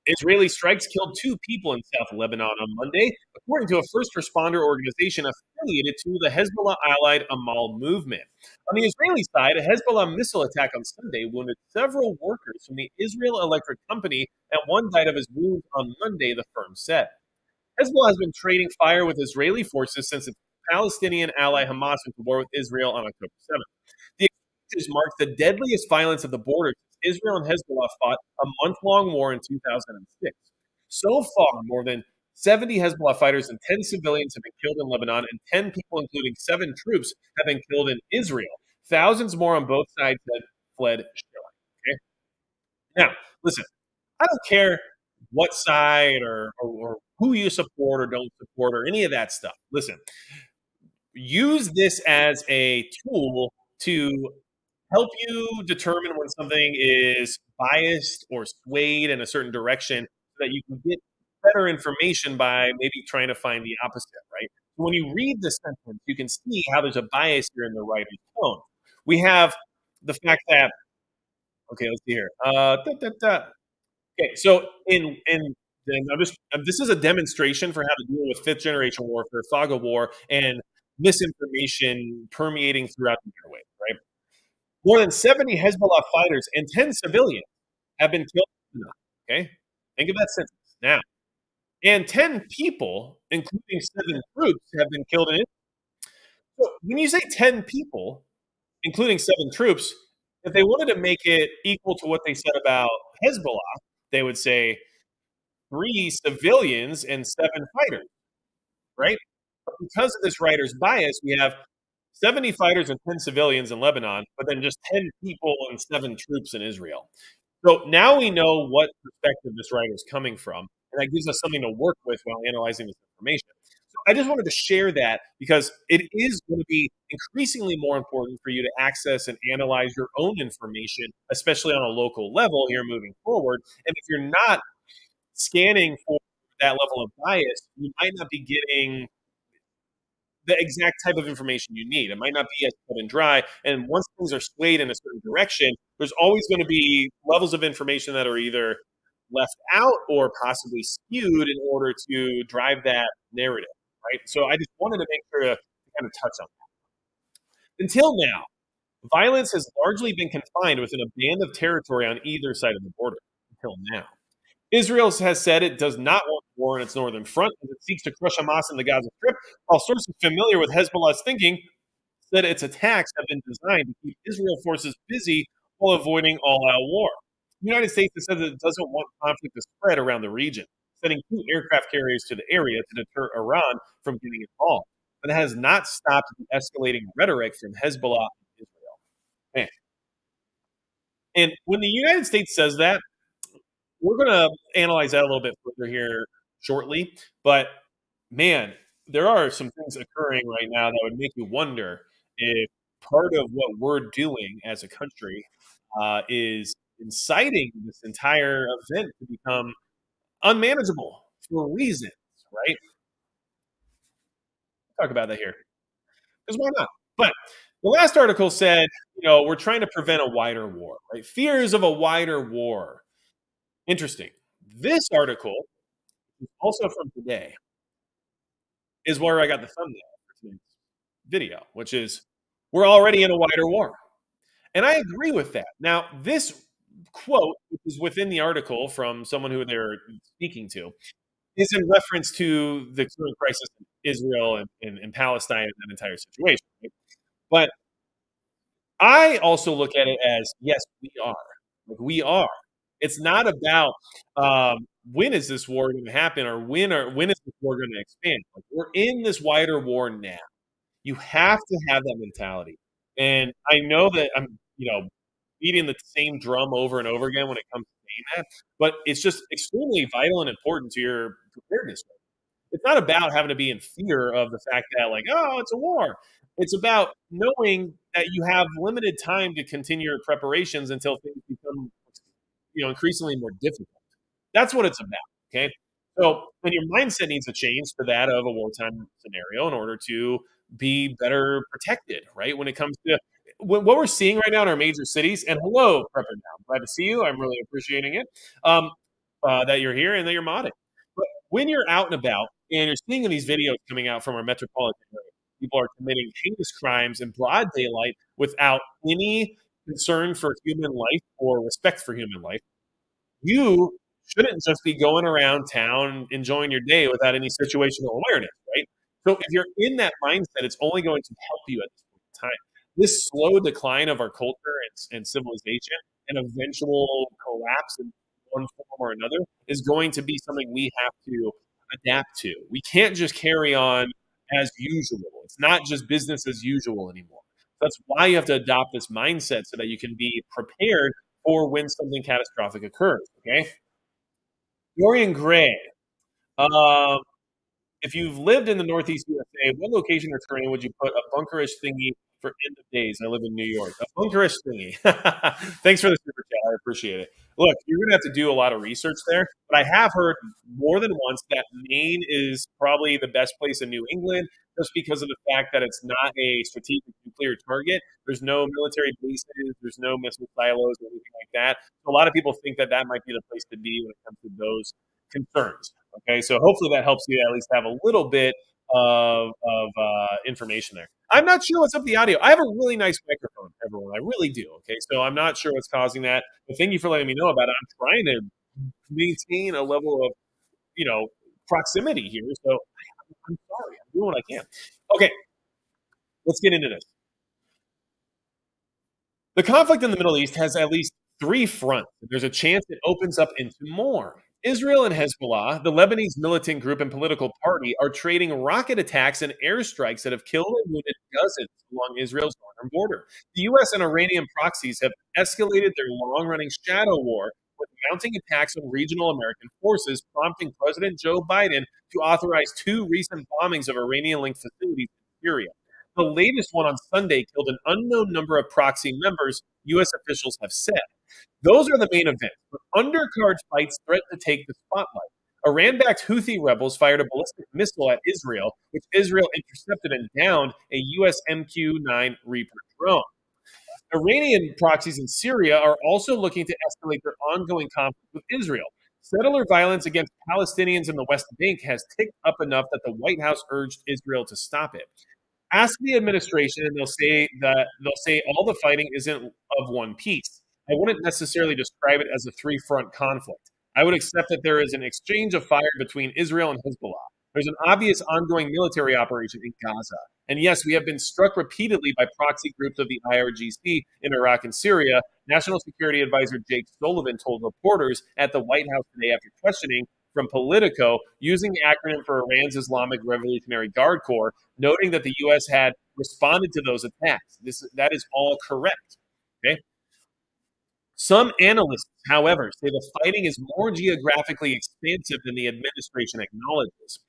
Israeli strikes killed 2 people in South Lebanon on Monday, according to a first responder organization affiliated to the Hezbollah-allied Amal movement. On the Israeli side, a Hezbollah missile attack on Sunday wounded several workers from the Israel Electric Company, and one died of his wounds on Monday, the firm said. Hezbollah has been trading fire with Israeli forces since its Palestinian ally Hamas went to war with Israel on October 7th. The exchanges marked the deadliest violence at the border since Israel and Hezbollah fought a month-long war in 2006. So far, more than 70 Hezbollah fighters and 10 civilians have been killed in Lebanon, and 10 people, including 7 troops, have been killed in Israel. Thousands more on both sides have fled shelling. Okay? Now, listen, I don't care what side or who you support or don't support or any of that stuff. Listen, use this as a tool to help you determine when something is biased or swayed in a certain direction so that you can get better information by maybe trying to find the opposite, right? When you read the sentence, you can see how there's a bias here in the writer's tone. We have the fact that Okay, let's see here. Okay, so then this is a demonstration for how to deal with fifth generation warfare, fog of war, and misinformation permeating throughout the airwaves. Right, more than 70 Hezbollah fighters and 10 civilians have been killed. Okay, think of that sentence now. And 10 people, including 7 troops, have been killed in it. So when you say 10 people, including 7 troops, if they wanted to make it equal to what they said about Hezbollah, they would say 3 civilians and 7 fighters, right? But because of this writer's bias, we have 70 fighters and 10 civilians in Lebanon, but then just 10 people and 7 troops in Israel. So now we know what perspective this writer is coming from, and that gives us something to work with while analyzing this information. So I just wanted to share that because it is going to be increasingly more important for you to access and analyze your own information, especially on a local level here moving forward. And if you're not scanning for that level of bias, you might not be getting the exact type of information you need. It might not be as cut and dry. And once things are swayed in a certain direction, there's always going to be levels of information that are either left out or possibly skewed in order to drive that narrative, right? So I just wanted to make sure to kind of touch on that. Until now, violence has largely been confined within a band of territory on either side of the border. Until now. Israel has said it does not want war on its northern front as it seeks to crush Hamas in the Gaza Strip, while sources familiar with Hezbollah's thinking said its attacks have been designed to keep Israel forces busy while avoiding all-out war. The United States has said that it doesn't want conflict to spread around the region, sending 2 aircraft carriers to the area to deter Iran from getting involved. But it has not stopped the escalating rhetoric from Hezbollah and Israel. Man. And when the United States says that, we're going to analyze that a little bit further here shortly. But man, there are some things occurring right now that would make you wonder if part of what we're doing as a country is inciting this entire event to become unmanageable for reasons, right? Talk about that here because why not? But the last article said, we're trying to prevent a wider war, right? Fears of a wider war. Interesting. This article, also from today, is where I got the thumbnail for today's video, which is we're already in a wider war. And I agree with that. Now, this quote, which is within the article from someone who they're speaking to, is in reference to the current crisis in Israel and Palestine and that entire situation. Right? But I also look at it as yes, we are. Like we are. It's not about when is this war going to happen or when is this war going to expand. Like, we're in this wider war now. You have to have that mentality. And I know that I'm, beating the same drum over and over again when it comes to saying that, but it's just extremely vital and important to your preparedness. It's not about having to be in fear of the fact that, like, oh, it's a war. It's about knowing that you have limited time to continue your preparations until things become, increasingly more difficult. That's what it's about. Okay. So, and your mindset needs to change to that of a wartime scenario in order to be better protected, right? When it comes to what we're seeing right now in our major cities, and hello, Prepper Now. Glad to see you. I'm really appreciating it that you're here and that you're modding. But when you're out and about and you're seeing these videos coming out from our metropolitan area, people are committing heinous crimes in broad daylight without any concern for human life or respect for human life. You shouldn't just be going around town enjoying your day without any situational awareness, right? So if you're in that mindset, it's only going to help you at this point in time. This slow decline of our culture and civilization and eventual collapse in one form or another is going to be something we have to adapt to. We can't just carry on as usual. It's not just business as usual anymore. That's why you have to adopt this mindset so that you can be prepared for when something catastrophic occurs. Okay. Dorian Gray. Um, if you've lived in the Northeast USA, what location or terrain would you put a bunkerish thingy for end of days? I live in New York. A bunkerish thingy. Thanks for the super chat. I appreciate it. Look, you're going to have to do a lot of research there, but I have heard more than once that Maine is probably the best place in New England just because of the fact that it's not a strategic nuclear clear target. There's no military bases, there's no missile silos or anything like that. So a lot of people think that that might be the place to be when it comes to those concerns. Okay, so hopefully that helps you at least have a little bit of information there. I'm not sure what's up with the audio. I have a really nice microphone, everyone. I really do. Okay, so I'm not sure what's causing that. But thank you for letting me know about it. I'm trying to maintain a level of proximity here. So I'm sorry. I'm doing what I can. Okay, let's get into this. The conflict in the Middle East has at least three fronts. There's a chance it opens up into more. Israel and Hezbollah, the Lebanese militant group and political party, are trading rocket attacks and airstrikes that have killed and wounded dozens along Israel's northern border. The U.S. and Iranian proxies have escalated their long running shadow war with mounting attacks on regional American forces, prompting President Joe Biden to authorize two recent bombings of Iranian linked facilities in Syria. The latest one on Sunday killed an unknown number of proxy members, U.S. officials have said. Those are the main events. But undercard fights threaten to take the spotlight. Iran backed Houthi rebels fired a ballistic missile at Israel, which Israel intercepted and downed a U.S. MQ-9 Reaper drone. Iranian proxies in Syria are also looking to escalate their ongoing conflict with Israel. Settler violence against Palestinians in the West Bank has ticked up enough that the White House urged Israel to stop it. Ask the administration, and they'll say all the fighting isn't of one piece. I wouldn't necessarily describe it as a three-front conflict. I would accept that there is an exchange of fire between Israel and Hezbollah. There's an obvious ongoing military operation in Gaza. And yes, we have been struck repeatedly by proxy groups of the IRGC in Iraq and Syria. National Security Advisor Jake Sullivan told reporters at the White House today after questioning from Politico using the acronym for Iran's Islamic Revolutionary Guard Corps, noting that the U.S. had responded to those attacks. That is all correct. Okay. Some analysts, however, say the fighting is more geographically expansive than the administration acknowledges.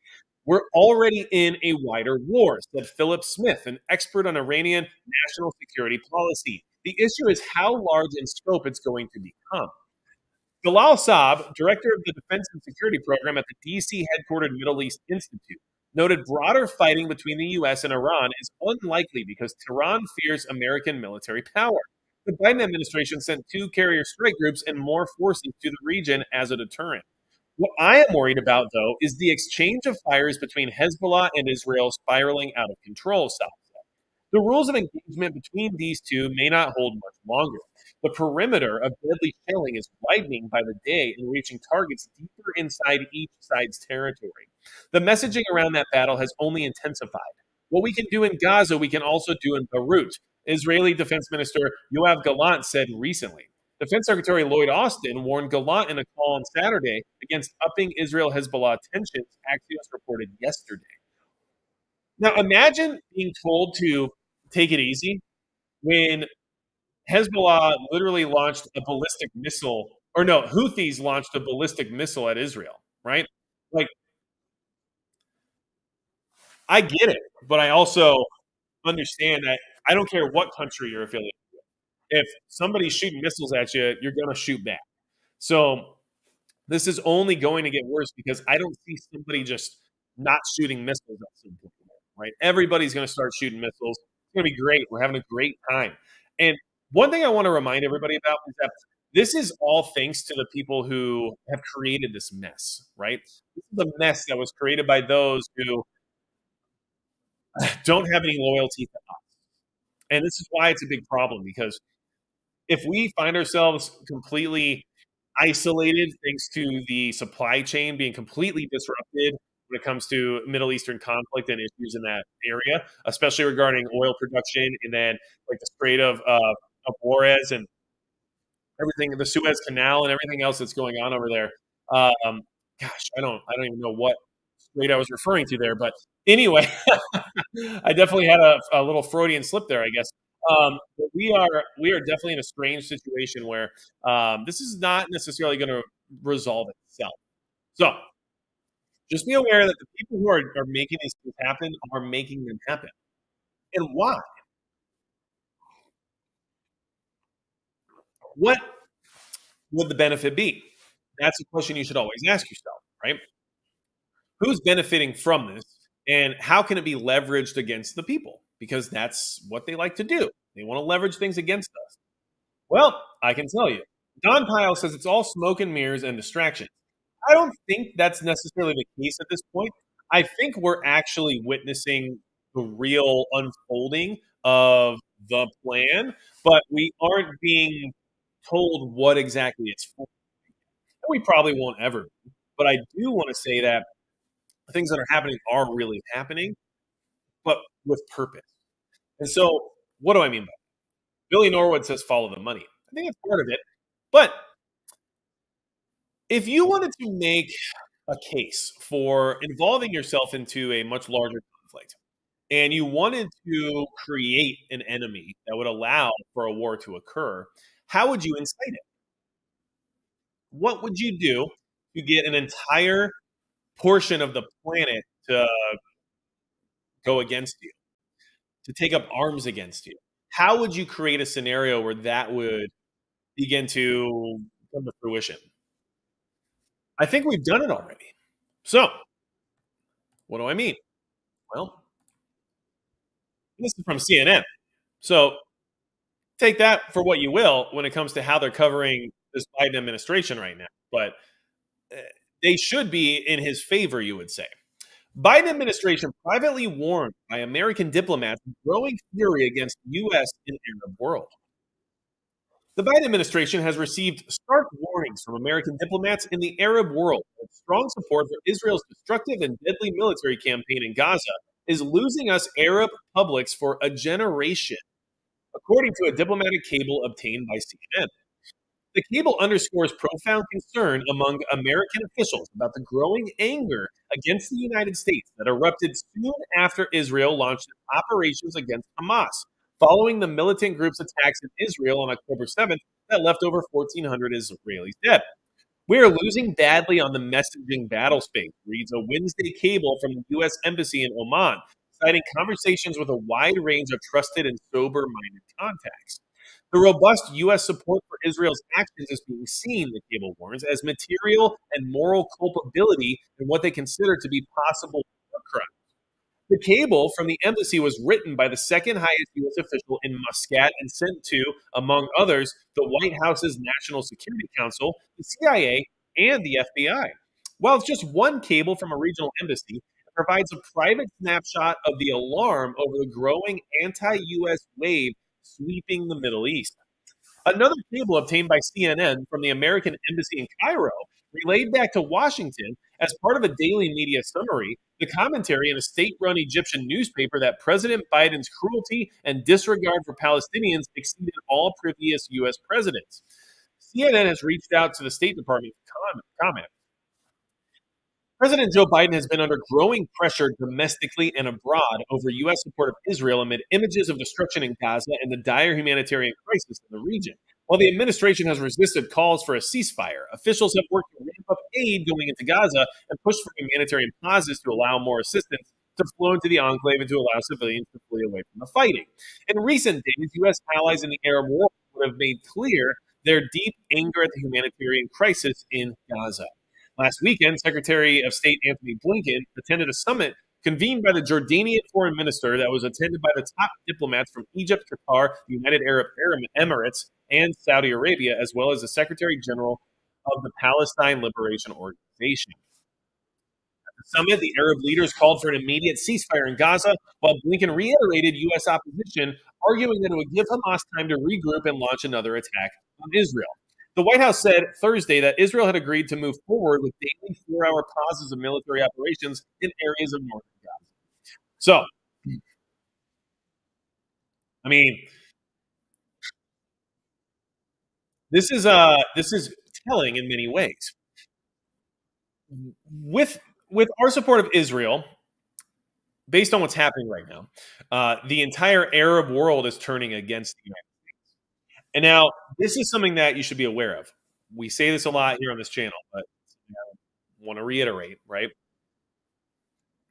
We're already in a wider war, said Philip Smith, an expert on Iranian national security policy. The issue is how large in scope it's going to become. Bilal Saab, director of the Defense and Security Program at the D.C. headquartered Middle East Institute, noted broader fighting between the U.S. and Iran is unlikely because Tehran fears American military power. The Biden administration sent two carrier strike groups and more forces to the region as a deterrent. What I am worried about, though, is the exchange of fires between Hezbollah and Israel spiraling out of control, Saab said. The rules of engagement between these two may not hold much longer. The perimeter of deadly shelling is widening by the day and reaching targets deeper inside each side's territory. The messaging around that battle has only intensified. What we can do in Gaza, we can also do in Beirut, Israeli Defense Minister Yoav Gallant said recently. Defense Secretary Lloyd Austin warned Gallant in a call on Saturday against upping Israel-Hezbollah tensions, Axios reported yesterday. Now, imagine being told to take it easy when Hezbollah literally launched a ballistic missile, or no, Houthis launched a ballistic missile at Israel, right? Like, I get it, but I also understand that I don't care what country you're affiliated with. If somebody's shooting missiles at you, you're going to shoot back. So this is only going to get worse because I don't see somebody just not shooting missiles at some point, right? Everybody's going to start shooting missiles. It's going to be great. We're having a great time. And one thing I want to remind everybody about is that this is all thanks to the people who have created this mess, right? This is a mess that was created by those who don't have any loyalty to us. And this is why it's a big problem because if we find ourselves completely isolated thanks to the supply chain being completely disrupted when it comes to Middle Eastern conflict and issues in that area, especially regarding oil production and then like the Strait of Juarez and everything, the Suez Canal and everything else that's going on over there. Gosh, I don't even know what strait I was referring to there, but anyway, I definitely had a little Freudian slip there, I guess. But we are definitely in a strange situation where this is not necessarily going to resolve itself. So just be aware that the people who are making these things happen are making them happen. And why? What would the benefit be? That's a question you should always ask yourself, right? Who's benefiting from this, and how can it be leveraged against the people? because that's what they like to do. They want to leverage things against us. Well, I can tell you, Don Pyle says it's all smoke and mirrors and distraction. I don't think that's necessarily the case at this point. I think we're actually witnessing the real unfolding of the plan, but we aren't being told what exactly it's for. And we probably won't ever. But I do want to say that the things that are happening are really happening, but with purpose. And so, what do I mean by that? Billy Norwood says follow the money. I think that's part of it. But if you wanted to make a case for involving yourself into a much larger conflict, and you wanted to create an enemy that would allow for a war to occur, how would you incite it? What would you do to get an entire portion of the planet to go against you, to take up arms against you? How would you create a scenario where that would begin to come to fruition? I think we've done it already. So, what do I mean? Well, this is from CNN. So, take that for what you will when it comes to how they're covering this Biden administration right now. But uh, they should be in his favor, you would say. Biden administration privately warned by American diplomats of growing fury against U.S. and Arab world. The Biden administration has received stark warnings from American diplomats in the Arab world that strong support for Israel's destructive and deadly military campaign in Gaza is losing us Arab publics for a generation, according to a diplomatic cable obtained by CNN. The cable underscores profound concern among American officials about the growing anger against the United States that erupted soon after Israel launched its operations against Hamas, following the militant group's attacks in Israel on October 7th that left over 1,400 Israelis dead. We are losing badly on the messaging battle space, reads a Wednesday cable from the U.S. Embassy in Oman, citing conversations with a wide range of trusted and sober minded contacts. The robust U.S. support for Israel's actions is being seen, the cable warns, as material and moral culpability in what they consider to be possible war crimes. The cable from the embassy was written by the second highest U.S. official in Muscat and sent to, among others, the White House's National Security Council, the CIA, and the FBI. While it's just one cable from a regional embassy, it provides a private snapshot of the alarm over the growing anti U.S. wave sweeping the Middle East. Another cable obtained by CNN from the American Embassy in Cairo relayed back to Washington as part of a daily media summary the commentary in a state run Egyptian newspaper that President Biden's cruelty and disregard for Palestinians exceeded all previous U.S. presidents. CNN has reached out to the State Department to comment. President Joe Biden has been under growing pressure domestically and abroad over U.S. support of Israel amid images of destruction in Gaza and the dire humanitarian crisis in the region. While the administration has resisted calls for a ceasefire, officials have worked to ramp up aid going into Gaza and pushed for humanitarian pauses to allow more assistance to flow into the enclave and to allow civilians to flee away from the fighting. In recent days, U.S. allies in the Arab world have made clear their deep anger at the humanitarian crisis in Gaza. Last weekend, Secretary of State Anthony Blinken attended a summit convened by the Jordanian foreign minister that was attended by the top diplomats from Egypt, Qatar, the United Arab Emirates, and Saudi Arabia, as well as the Secretary General of the Palestine Liberation Organization. At the summit, the Arab leaders called for an immediate ceasefire in Gaza, while Blinken reiterated U.S. opposition, arguing that it would give Hamas time to regroup and launch another attack on Israel. The White House said Thursday that Israel had agreed to move forward with daily 4-hour pauses of military operations in areas of northern Gaza. So, I mean, this is telling in many ways. With with our support of Israel, based on what's happening right now, the entire Arab world is turning against the United States. And now, this is something that you should be aware of. We say this a lot here on this channel, but I want to reiterate, right?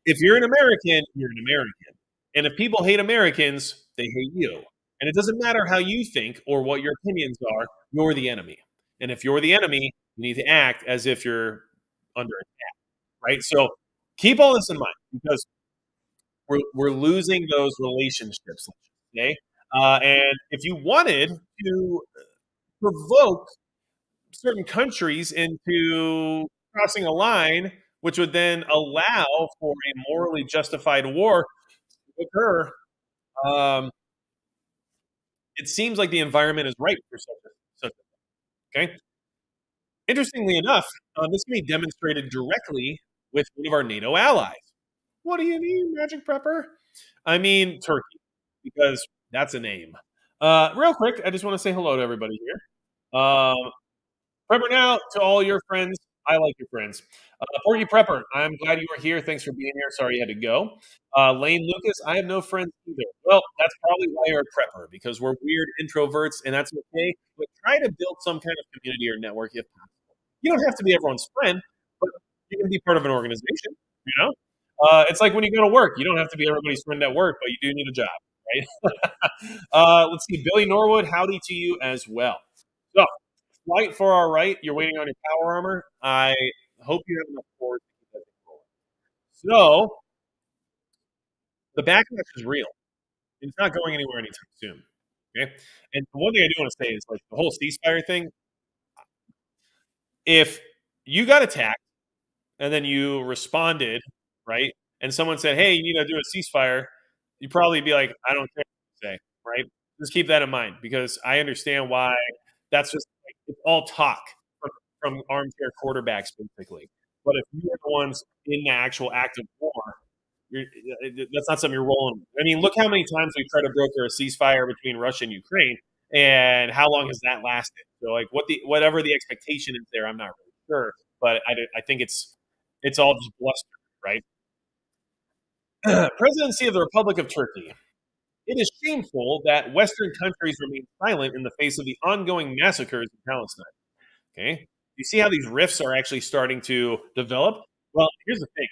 If you're an American, you're an American. And if people hate Americans, they hate you. And it doesn't matter how you think or what your opinions are, you're the enemy. And if you're the enemy, you need to act as if you're under attack, right? So keep all this in mind because we're losing those relationships, let's just say. And if you wanted to provoke certain countries into crossing a line, which would then allow for a morally justified war to occur, um, it seems like the environment is ripe for such a okay. Interestingly enough, this can be demonstrated directly with one of our NATO allies. What do you mean, Magic Prepper? I mean Turkey, because that's a name. Real quick, I just want to say hello to everybody here. Prepper now to all your friends. I like your friends. Porky Prepper, I'm glad you were here. Thanks for being here. Sorry you had to go. Lane Lucas, I have no friends either. Well, that's probably why you're a prepper, because we're weird introverts, and that's okay. But try to build some kind of community or network if possible. You don't have to be everyone's friend, but you can be part of an organization, you know? It's like when you go to work, you don't have to be everybody's friend at work, but you do need a job, right? Let's see. Billy Norwood, howdy to you as well. So, flight for our right, you're waiting on your power armor. I hope you have enough force to keep that thing rolling. So, the backlash is real. It's not going anywhere anytime soon. Okay. And the one thing I do want to say is like the whole ceasefire thing. If you got attacked and then you responded, right? And someone said, "Hey, you need to do a ceasefire," you'd probably be like, "I don't care what you say," right? Just keep that in mind because I understand why that's just like, it's all talk from armchair quarterbacks, basically. But if you are the ones in the actual act of war, you're, that's not something you're rolling with. I mean, look how many times we tried to broker a ceasefire between Russia and Ukraine, and how long has that lasted? So, like, whatever the expectation is there, I'm not really sure, but I think it's all just bluster, right? Presidency of the Republic of Turkey. It is shameful that Western countries remain silent in the face of the ongoing massacres in Palestine. Okay, you see how these rifts are actually starting to develop. Well, here's the thing: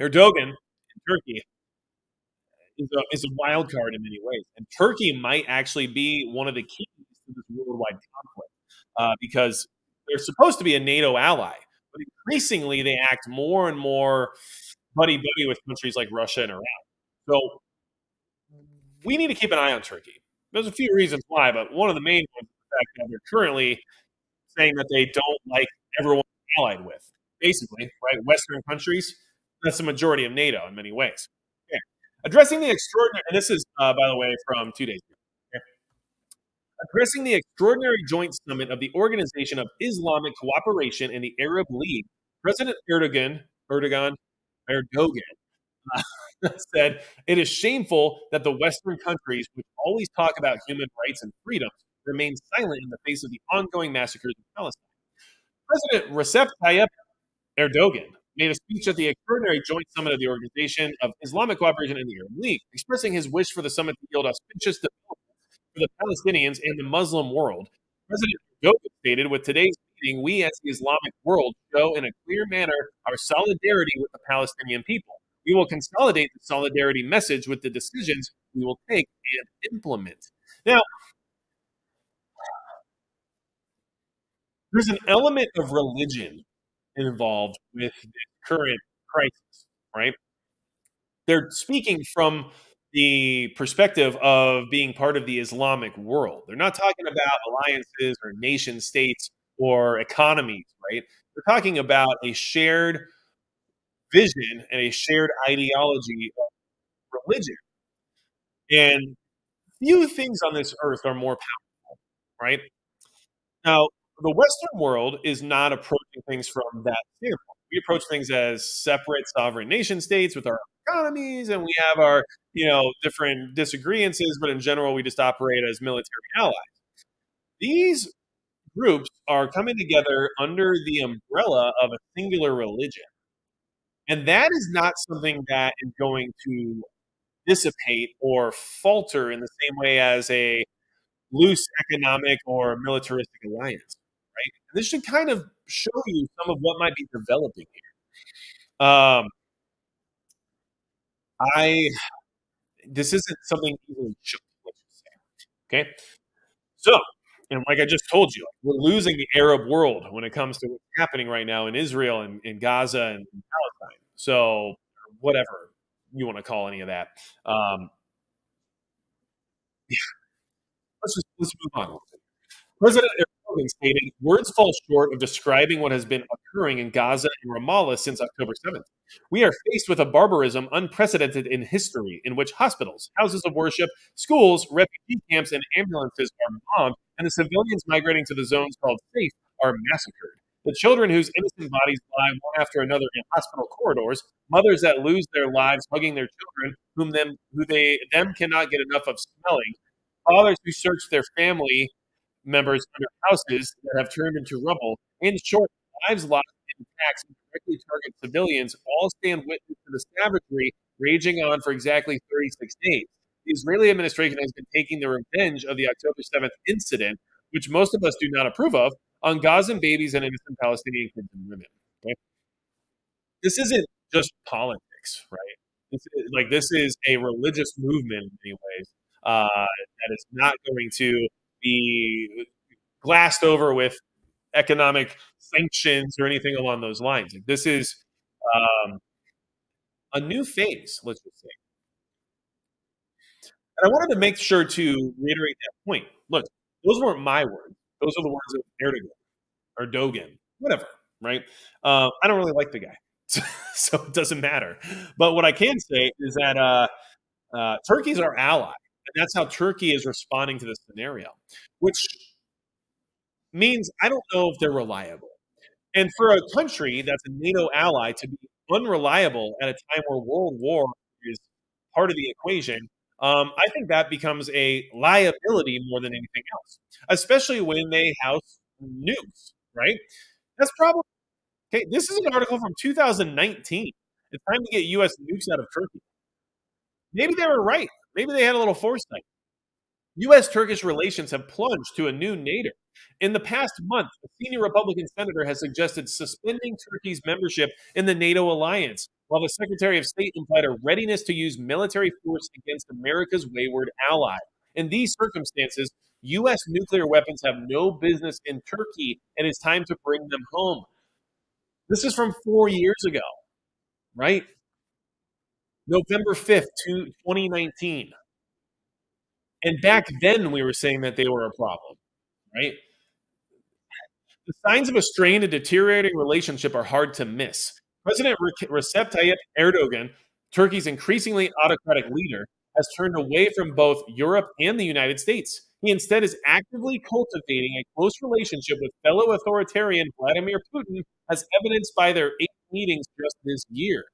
Erdogan in Turkey is a wild card in many ways, and Turkey might actually be one of the keys to this worldwide conflict because they're supposed to be a NATO ally, but increasingly they act more and more buddy buddy with countries like Russia and Iran. So we need to keep an eye on Turkey. There's a few reasons why, but one of the main ones is the fact that they're currently saying that they don't like everyone allied with. Basically, right? Western countries, that's the majority of NATO in many ways. Yeah. Addressing the extraordinary, and this is, by the way, from 2 days ago. Okay. Addressing the extraordinary joint summit of the Organization of Islamic Cooperation and the Arab League, President Erdogan said, "It is shameful that the Western countries, which always talk about human rights and freedoms, remain silent in the face of the ongoing massacres in Palestine." President Recep Tayyip Erdogan made a speech at the extraordinary joint summit of the Organization of Islamic Cooperation and the Arab League, expressing his wish for the summit to yield auspicious developments for the Palestinians and the Muslim world. President Erdogan stated, "With today's meeting, we as the Islamic world show in a clear manner our solidarity with the Palestinian people. We will consolidate the solidarity message with the decisions we will take and implement." Now, there's an element of religion involved with this current crisis, right? They're speaking from the perspective of being part of the Islamic world. They're not talking about alliances or nation states or economies, right? They're talking about a shared vision and a shared ideology of religion. And few things on this earth are more powerful, right? Now, the Western world is not approaching things from that standpoint. We approach things as separate sovereign nation states with our economies, and we have our, different disagreements, but in general, we just operate as military allies. These groups are coming together under the umbrella of a singular religion. And that is not something that is going to dissipate or falter in the same way as a loose economic or militaristic alliance, right? This should kind of show you some of what might be developing here. I This isn't something easily shook, let's just say. Okay, so and like I just told you, we're losing the Arab world when it comes to what's happening right now in Israel and in Gaza and in Palestine. So whatever. you want to call any of that. Um, let's move on. President Erdogan stated, "Words fall short of describing what has been occurring in Gaza and Ramallah since October 7th. We are faced with a barbarism unprecedented in history, in which hospitals, houses of worship, schools, refugee camps, and ambulances are bombed, and the civilians migrating to the zones called safe are massacred. The children whose innocent bodies lie one after another in hospital corridors, mothers that lose their lives hugging their children, who they them cannot get enough of smelling, fathers who search their family members under houses that have turned into rubble. In short, lives lost in attacks that directly target civilians all stand witness to the savagery raging on for exactly 36 days. The Israeli administration has been taking the revenge of the October 7th incident, which most of us do not approve of, on Gazan babies and innocent Palestinian kids and women. Okay? This isn't just politics, right? This is a religious movement in many ways that is not going to be glassed over with economic sanctions or anything along those lines. Like, this is um, a new phase, let's just say. And I wanted to make sure to reiterate that point. Look, those weren't my words. Those are the words of Erdogan or Dogan, whatever, right? I don't really like the guy, so it doesn't matter. But what I can say is that Turkey's our ally, and that's how Turkey is responding to this scenario, which means I don't know if they're reliable. And for a country that's a NATO ally to be unreliable at a time where world war is part of the equation, I think that becomes a liability more than anything else, especially when they house nukes, right? That's probably okay. This is an article from 2019. It's time to get U.S. nukes out of Turkey. Maybe they were right. Maybe they had a little foresight. U.S. Turkish relations have plunged to a new nadir. In the past month, a senior Republican senator has suggested suspending Turkey's membership in the NATO alliance, while the Secretary of State implied a readiness to use military force against America's wayward ally. In these circumstances, U.S. nuclear weapons have no business in Turkey, and it's time to bring them home. This is from 4 years ago, right? November 5th, 2019. And back then, we were saying that they were a problem, right? The signs of a strained and deteriorating relationship are hard to miss. President Recep Tayyip Erdogan, Turkey's increasingly autocratic leader, has turned away from both Europe and the United States. He instead is actively cultivating a close relationship with fellow authoritarian Vladimir Putin, as evidenced by their 8 meetings just this year.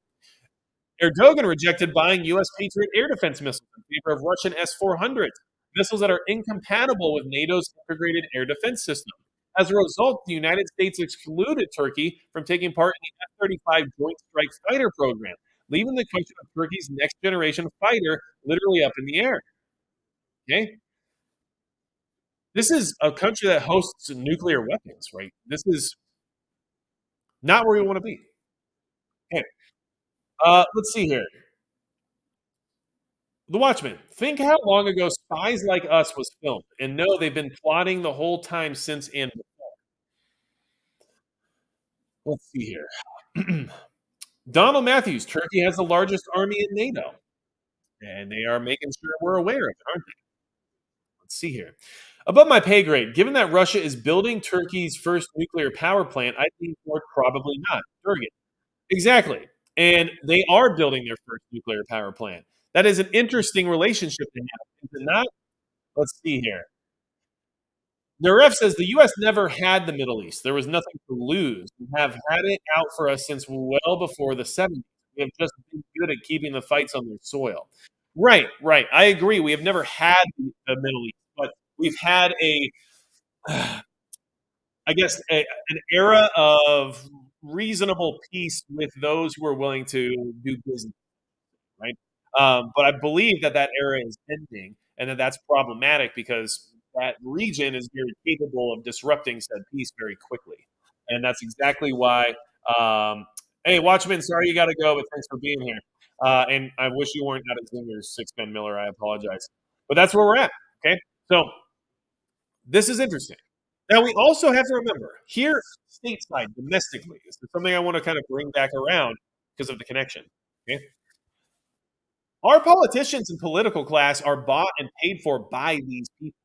Erdogan rejected buying U.S. Patriot air defense missiles in favor of Russian S-400s, missiles that are incompatible with NATO's integrated air defense system. As a result, the United States excluded Turkey from taking part in the F-35 Joint Strike Fighter program, leaving the question of Turkey's next generation fighter literally up in the air. Okay? This is a country that hosts nuclear weapons, right? This is not where we want to be. Okay. Let's see here. The Watchmen. Think how long ago Spies Like Us was filmed, and no, they've been plotting the whole time since and before. Let's see here. Donald Matthews. Turkey has the largest army in NATO, and they are making sure we're aware of it, aren't they? Let's see here. Above my pay grade, given that Russia is building Turkey's first nuclear power plant, I think more probably not. Turkey. Exactly. And they are building their first nuclear power plant. That is an interesting relationship to have, is it not? Let's see here. Naref says the U.S. never had the Middle East. There was nothing to lose. We have had it out for us since well before the 70s. We have just been good at keeping the fights on their soil. Right, right. I agree. We have never had the Middle East, but we've had I guess, an era of reasonable peace with those who are willing to do business, right? But I believe that that era is ending, and that that's problematic because that region is very capable of disrupting said peace very quickly, and that's exactly why. Hey, Watchman, sorry you got to go, but thanks for being here. And I wish you weren't out of Zingers, Six Ben Miller. I apologize, but that's where we're at. Okay, so this is interesting. Now we also have to remember here, stateside, domestically, this is something I want to kind of bring back around because of the connection. Okay, Our politicians and political class are bought and paid for by these people,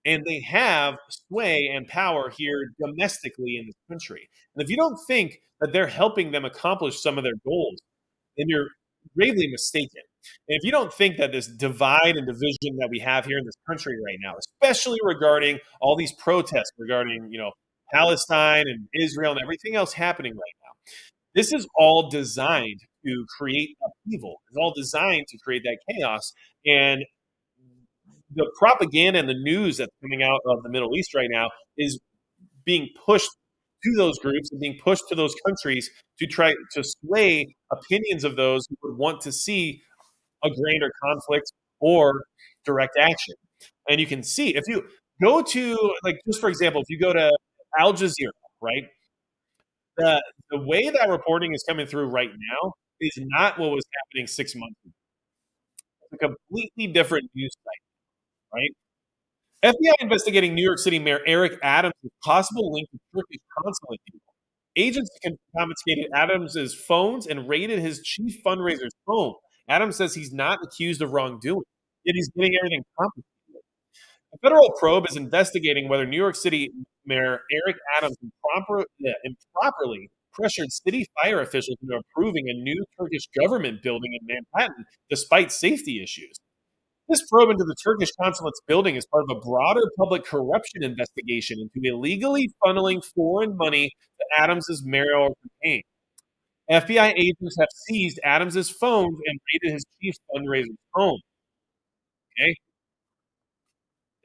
and they have sway and power here domestically in this country. And if you don't think that they're helping them accomplish some of their goals, then you're gravely mistaken. And if you don't think that this divide and division that we have here in this country right now, especially regarding all these protests regarding, Palestine and Israel and everything else happening right now, this is all designed to create upheaval. It's all designed to create that chaos. And the propaganda and the news that's coming out of the Middle East right now is being pushed to those groups and being pushed to those countries to try to sway opinions of those who would want to see a greater conflict or direct action. And you can see if you go to, like, just for example, if you go to Al Jazeera, right, the the way that reporting is coming through right now is not what was happening 6 months ago. It's a completely different news site, right? FBI investigating New York City Mayor Eric Adams' possible link to Turkish consulate people. Agents confiscated Adams' phones and raided his chief fundraiser's home. Adams says he's not accused of wrongdoing, yet he's getting everything confiscated. A federal probe is investigating whether New York City Mayor Eric Adams improperly pressured city fire officials into approving a new Turkish government building in Manhattan despite safety issues. This probe into the Turkish consulate's building is part of a broader public corruption investigation into illegally funneling foreign money to Adams' mayoral campaign. FBI agents have seized Adams' phones and raided his chief fundraiser's home. Okay,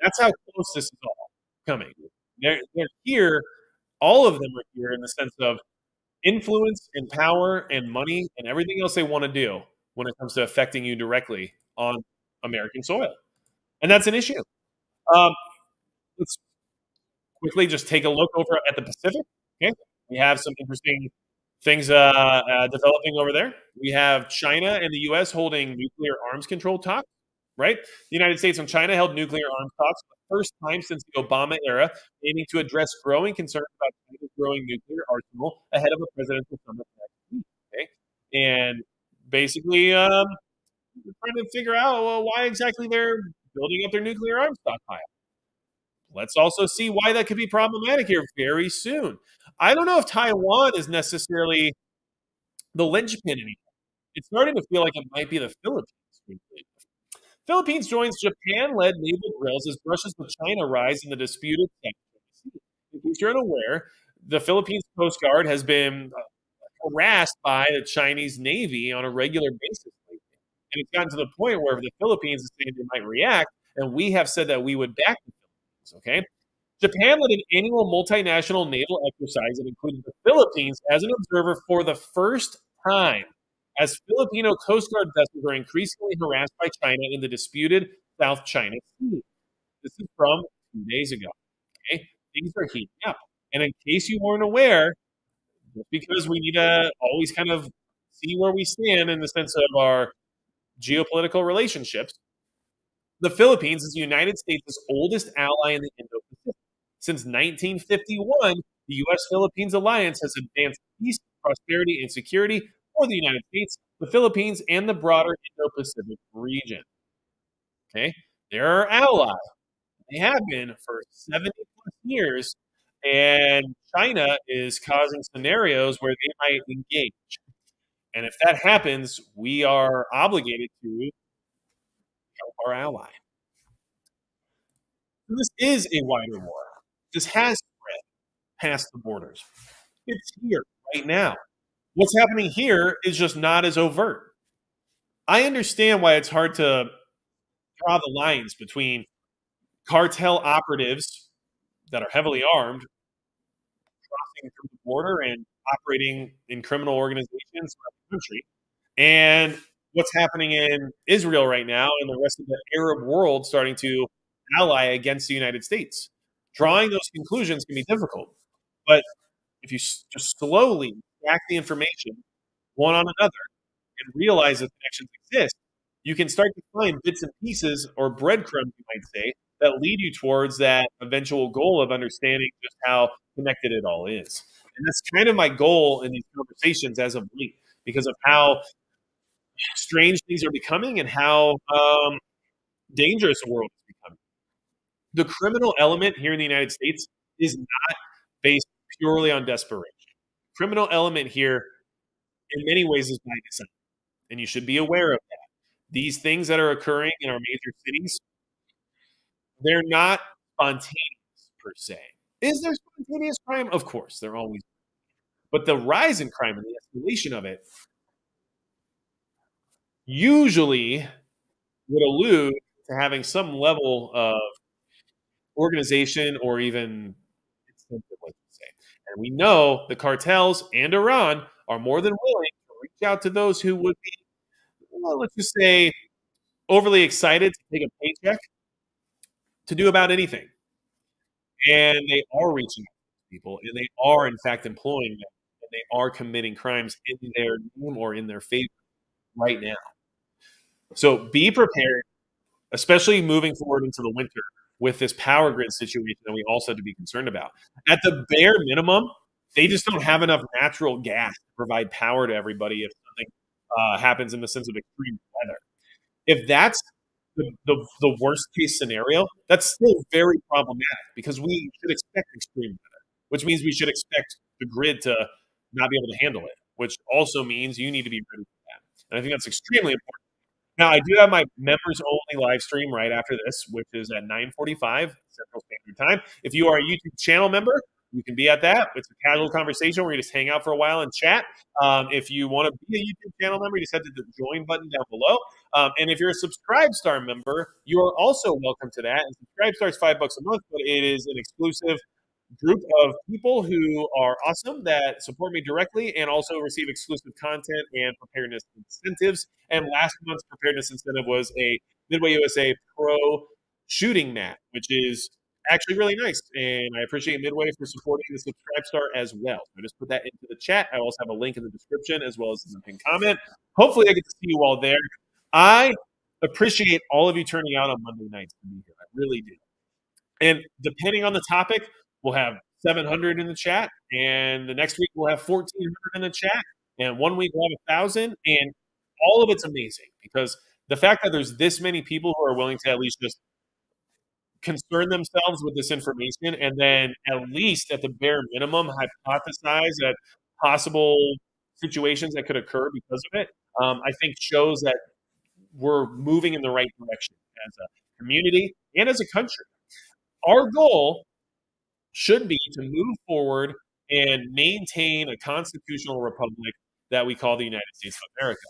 that's how close this is all coming. They're here. All of them are here in the sense of influence and power and money and everything else they want to do when it comes to affecting you directly on American soil. And that's an issue. Um, let's quickly just take a look over at the Pacific. Okay, we have some interesting things developing over there. We have China and the U.S. holding nuclear arms control talks. Right, the United States and China held nuclear arms talks for the first time since the Obama era, aiming to address growing concerns about China's growing nuclear arsenal ahead of a presidential summit next week. Okay, and basically, we're trying to figure out, well, why exactly they're building up their nuclear arms stockpile. Let's also see why that could be problematic here very soon. I don't know if Taiwan is necessarily the linchpin anymore. It's starting to feel like it might be the Philippines. Philippines joins Japan-led naval drills as brushes with China rise in the disputed section of the sea. In case you're unaware, the Philippines Coast Guard has been harassed by the Chinese Navy on a regular basis lately. And it's gotten to the point where the Philippines is saying they might react, and we have said that we would back the Philippines, okay? Japan led an annual multinational naval exercise that included the Philippines as an observer for the first time, as Filipino Coast Guard vessels are increasingly harassed by China in the disputed South China Sea. This is from 2 days ago. Okay, things are heating up, and in case you weren't aware, just because we need to always kind of see where we stand in the sense of our geopolitical relationships, the Philippines is the United States' oldest ally in the Indo-Pacific. Since 1951, the U.S.-Philippines alliance has advanced peace, prosperity, and security for the United States, the Philippines, and the broader Indo-Pacific region. Okay, they're our ally. They have been for 70 plus years, and China is causing scenarios where they might engage. And if that happens, we are obligated to help our ally. So this is a wider war. This has spread past the borders. It's here right now. What's happening here is just not as overt. I understand why it's hard to draw the lines between cartel operatives that are heavily armed crossing through the border and operating in criminal organizations throughout the country, and what's happening in Israel right now and the rest of the Arab world starting to ally against the United States. Drawing those conclusions can be difficult, but if you just slowly stack the information one on another and realize that connections exist, you can start to find bits and pieces or breadcrumbs, you might say, that lead you towards that eventual goal of understanding just how connected it all is. And that's kind of my goal in these conversations as of late, because of how strange things are becoming and how dangerous the world is becoming. The criminal element here in the United States is not based purely on desperation. Criminal element here, in many ways, is by design, and you should be aware of that. These things that are occurring in our major cities, they're not spontaneous per se. Is there spontaneous crime? Of course, there always. But the rise in crime and the escalation of it usually would allude to having some level of organization or even incentive, let's say. And we know the cartels and Iran are more than willing to reach out to those who would be, well, let's just say, overly excited to take a paycheck to do about anything. And they are reaching out to people, and they are, in fact, employing them, and they are committing crimes in their name or in their favor right now. So be prepared, especially moving forward into the winter with this power grid situation that we also have to be concerned about. At the bare minimum, they just don't have enough natural gas to provide power to everybody if something happens in the sense of extreme weather. If that's the worst case scenario, that's still very problematic because we should expect extreme weather, which means we should expect the grid to not be able to handle it, which also means you need to be ready for that. And I think that's extremely important. Now, I do have my members only live stream right after this, which is at 9:45 Central Standard Time. If you are a YouTube channel member, you can be at that. It's a casual conversation where you just hang out for a while and chat. If you want to be a YouTube channel member, you just hit the join button down below. And if you're a Subscribe Star member, you are also welcome to that. And Subscribe Star is $5 a month, but it is an exclusive group of people who are awesome that support me directly and also receive exclusive content and preparedness incentives. And last month's preparedness incentive was a Midway USA Pro shooting mat, which is actually really nice. And I appreciate Midway for supporting the Subscribe Star as well. So I just put that into the chat. I also have a link in the description as well as in the pinned comment. Hopefully, I get to see you all there. I appreciate all of you turning out on Monday nights to be here. I really do. And depending on the topic, we'll have 700 in the chat, and the next week we'll have 1,400 in the chat, and one week we'll have 1,000, and all of it's amazing because the fact that there's this many people who are willing to at least just concern themselves with this information, and then at least at the bare minimum hypothesize at possible situations that could occur because of it, I think shows that we're moving in the right direction as a community and as a country. Our goal should be to move forward and maintain a constitutional republic that we call the United States of America.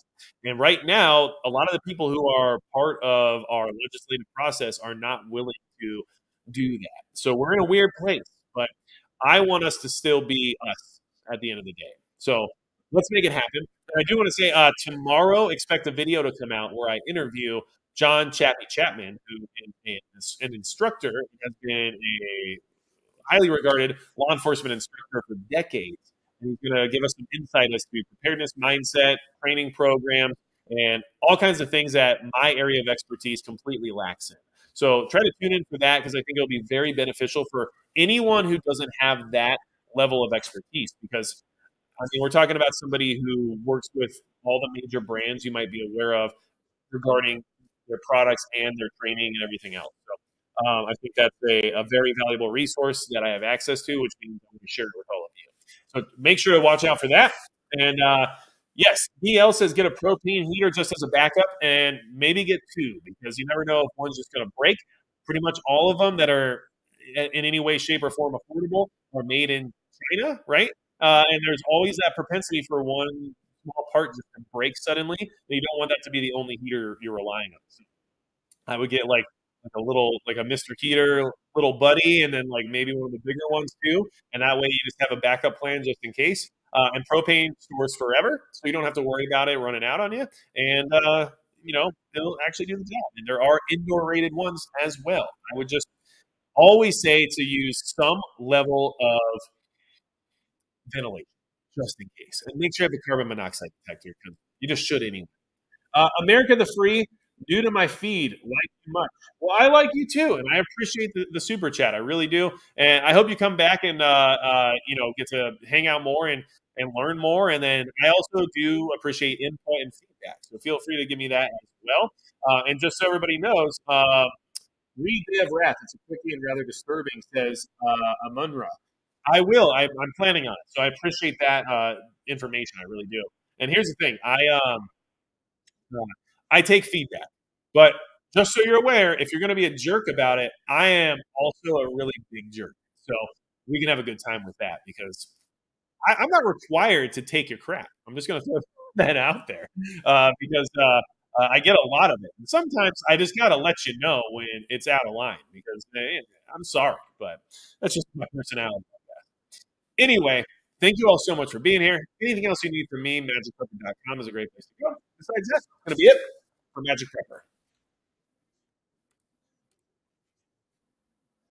And right now, a lot of the people who are part of our legislative process are not willing to do that. So we're in a weird place, but I want us to still be us at the end of the day. So let's make it happen. And I do want to say tomorrow, expect a video to come out where I interview John Chappie Chapman, who is an instructor, has been a highly regarded law enforcement instructor for decades. And he's going to give us some insight as to preparedness mindset, training programs, and all kinds of things that my area of expertise completely lacks in. So try to tune in for that because I think it'll be very beneficial for anyone who doesn't have that level of expertise. Because I mean, we're talking about somebody who works with all the major brands you might be aware of regarding their products and their training and everything else. So I think that's a very valuable resource that I have access to, which means I'm going to share it with all of you. So make sure to watch out for that. And yes, BL says get a propane heater just as a backup and maybe get two because you never know if one's just going to break. Pretty much all of them that are in any way, shape, or form affordable are made in China, right? And there's always that propensity for one small part just to break suddenly. And you don't want that to be the only heater you're relying on. So I would get like a little, like a Mr. Heater little buddy, and then like maybe one of the bigger ones too. And that way you just have a backup plan just in case. And propane stores forever, so you don't have to worry about it running out on you. And it'll actually do the job. And there are indoor rated ones as well. I would just always say to use some level of ventilation just in case, and make sure you have a carbon monoxide detector because you just should anyway. America the Free, new to my feed, like you much. Well, I like you too, and I appreciate the super chat. I really do, and I hope you come back and get to hang out more. And and learn more. And then I also do appreciate input and feedback. So feel free to give me that as well. And just so everybody knows, Read Day of Wrath, it's a quickie and rather disturbing, says Amunra. I will. I'm planning on it. So I appreciate that information. I really do. And here's the thing uh, I take feedback. But just so you're aware, if you're going to be a jerk about it, I am also a really big jerk. So we can have a good time with that because I'm not required to take your crap. I'm just going to throw that out there because I get a lot of it. And sometimes I just got to let you know when it's out of line because I'm sorry, but that's just my personality. Anyway, thank you all so much for being here. Anything else you need from me, magicprepper.com is a great place to go. Besides that, that's going to be it for Magic Prepper.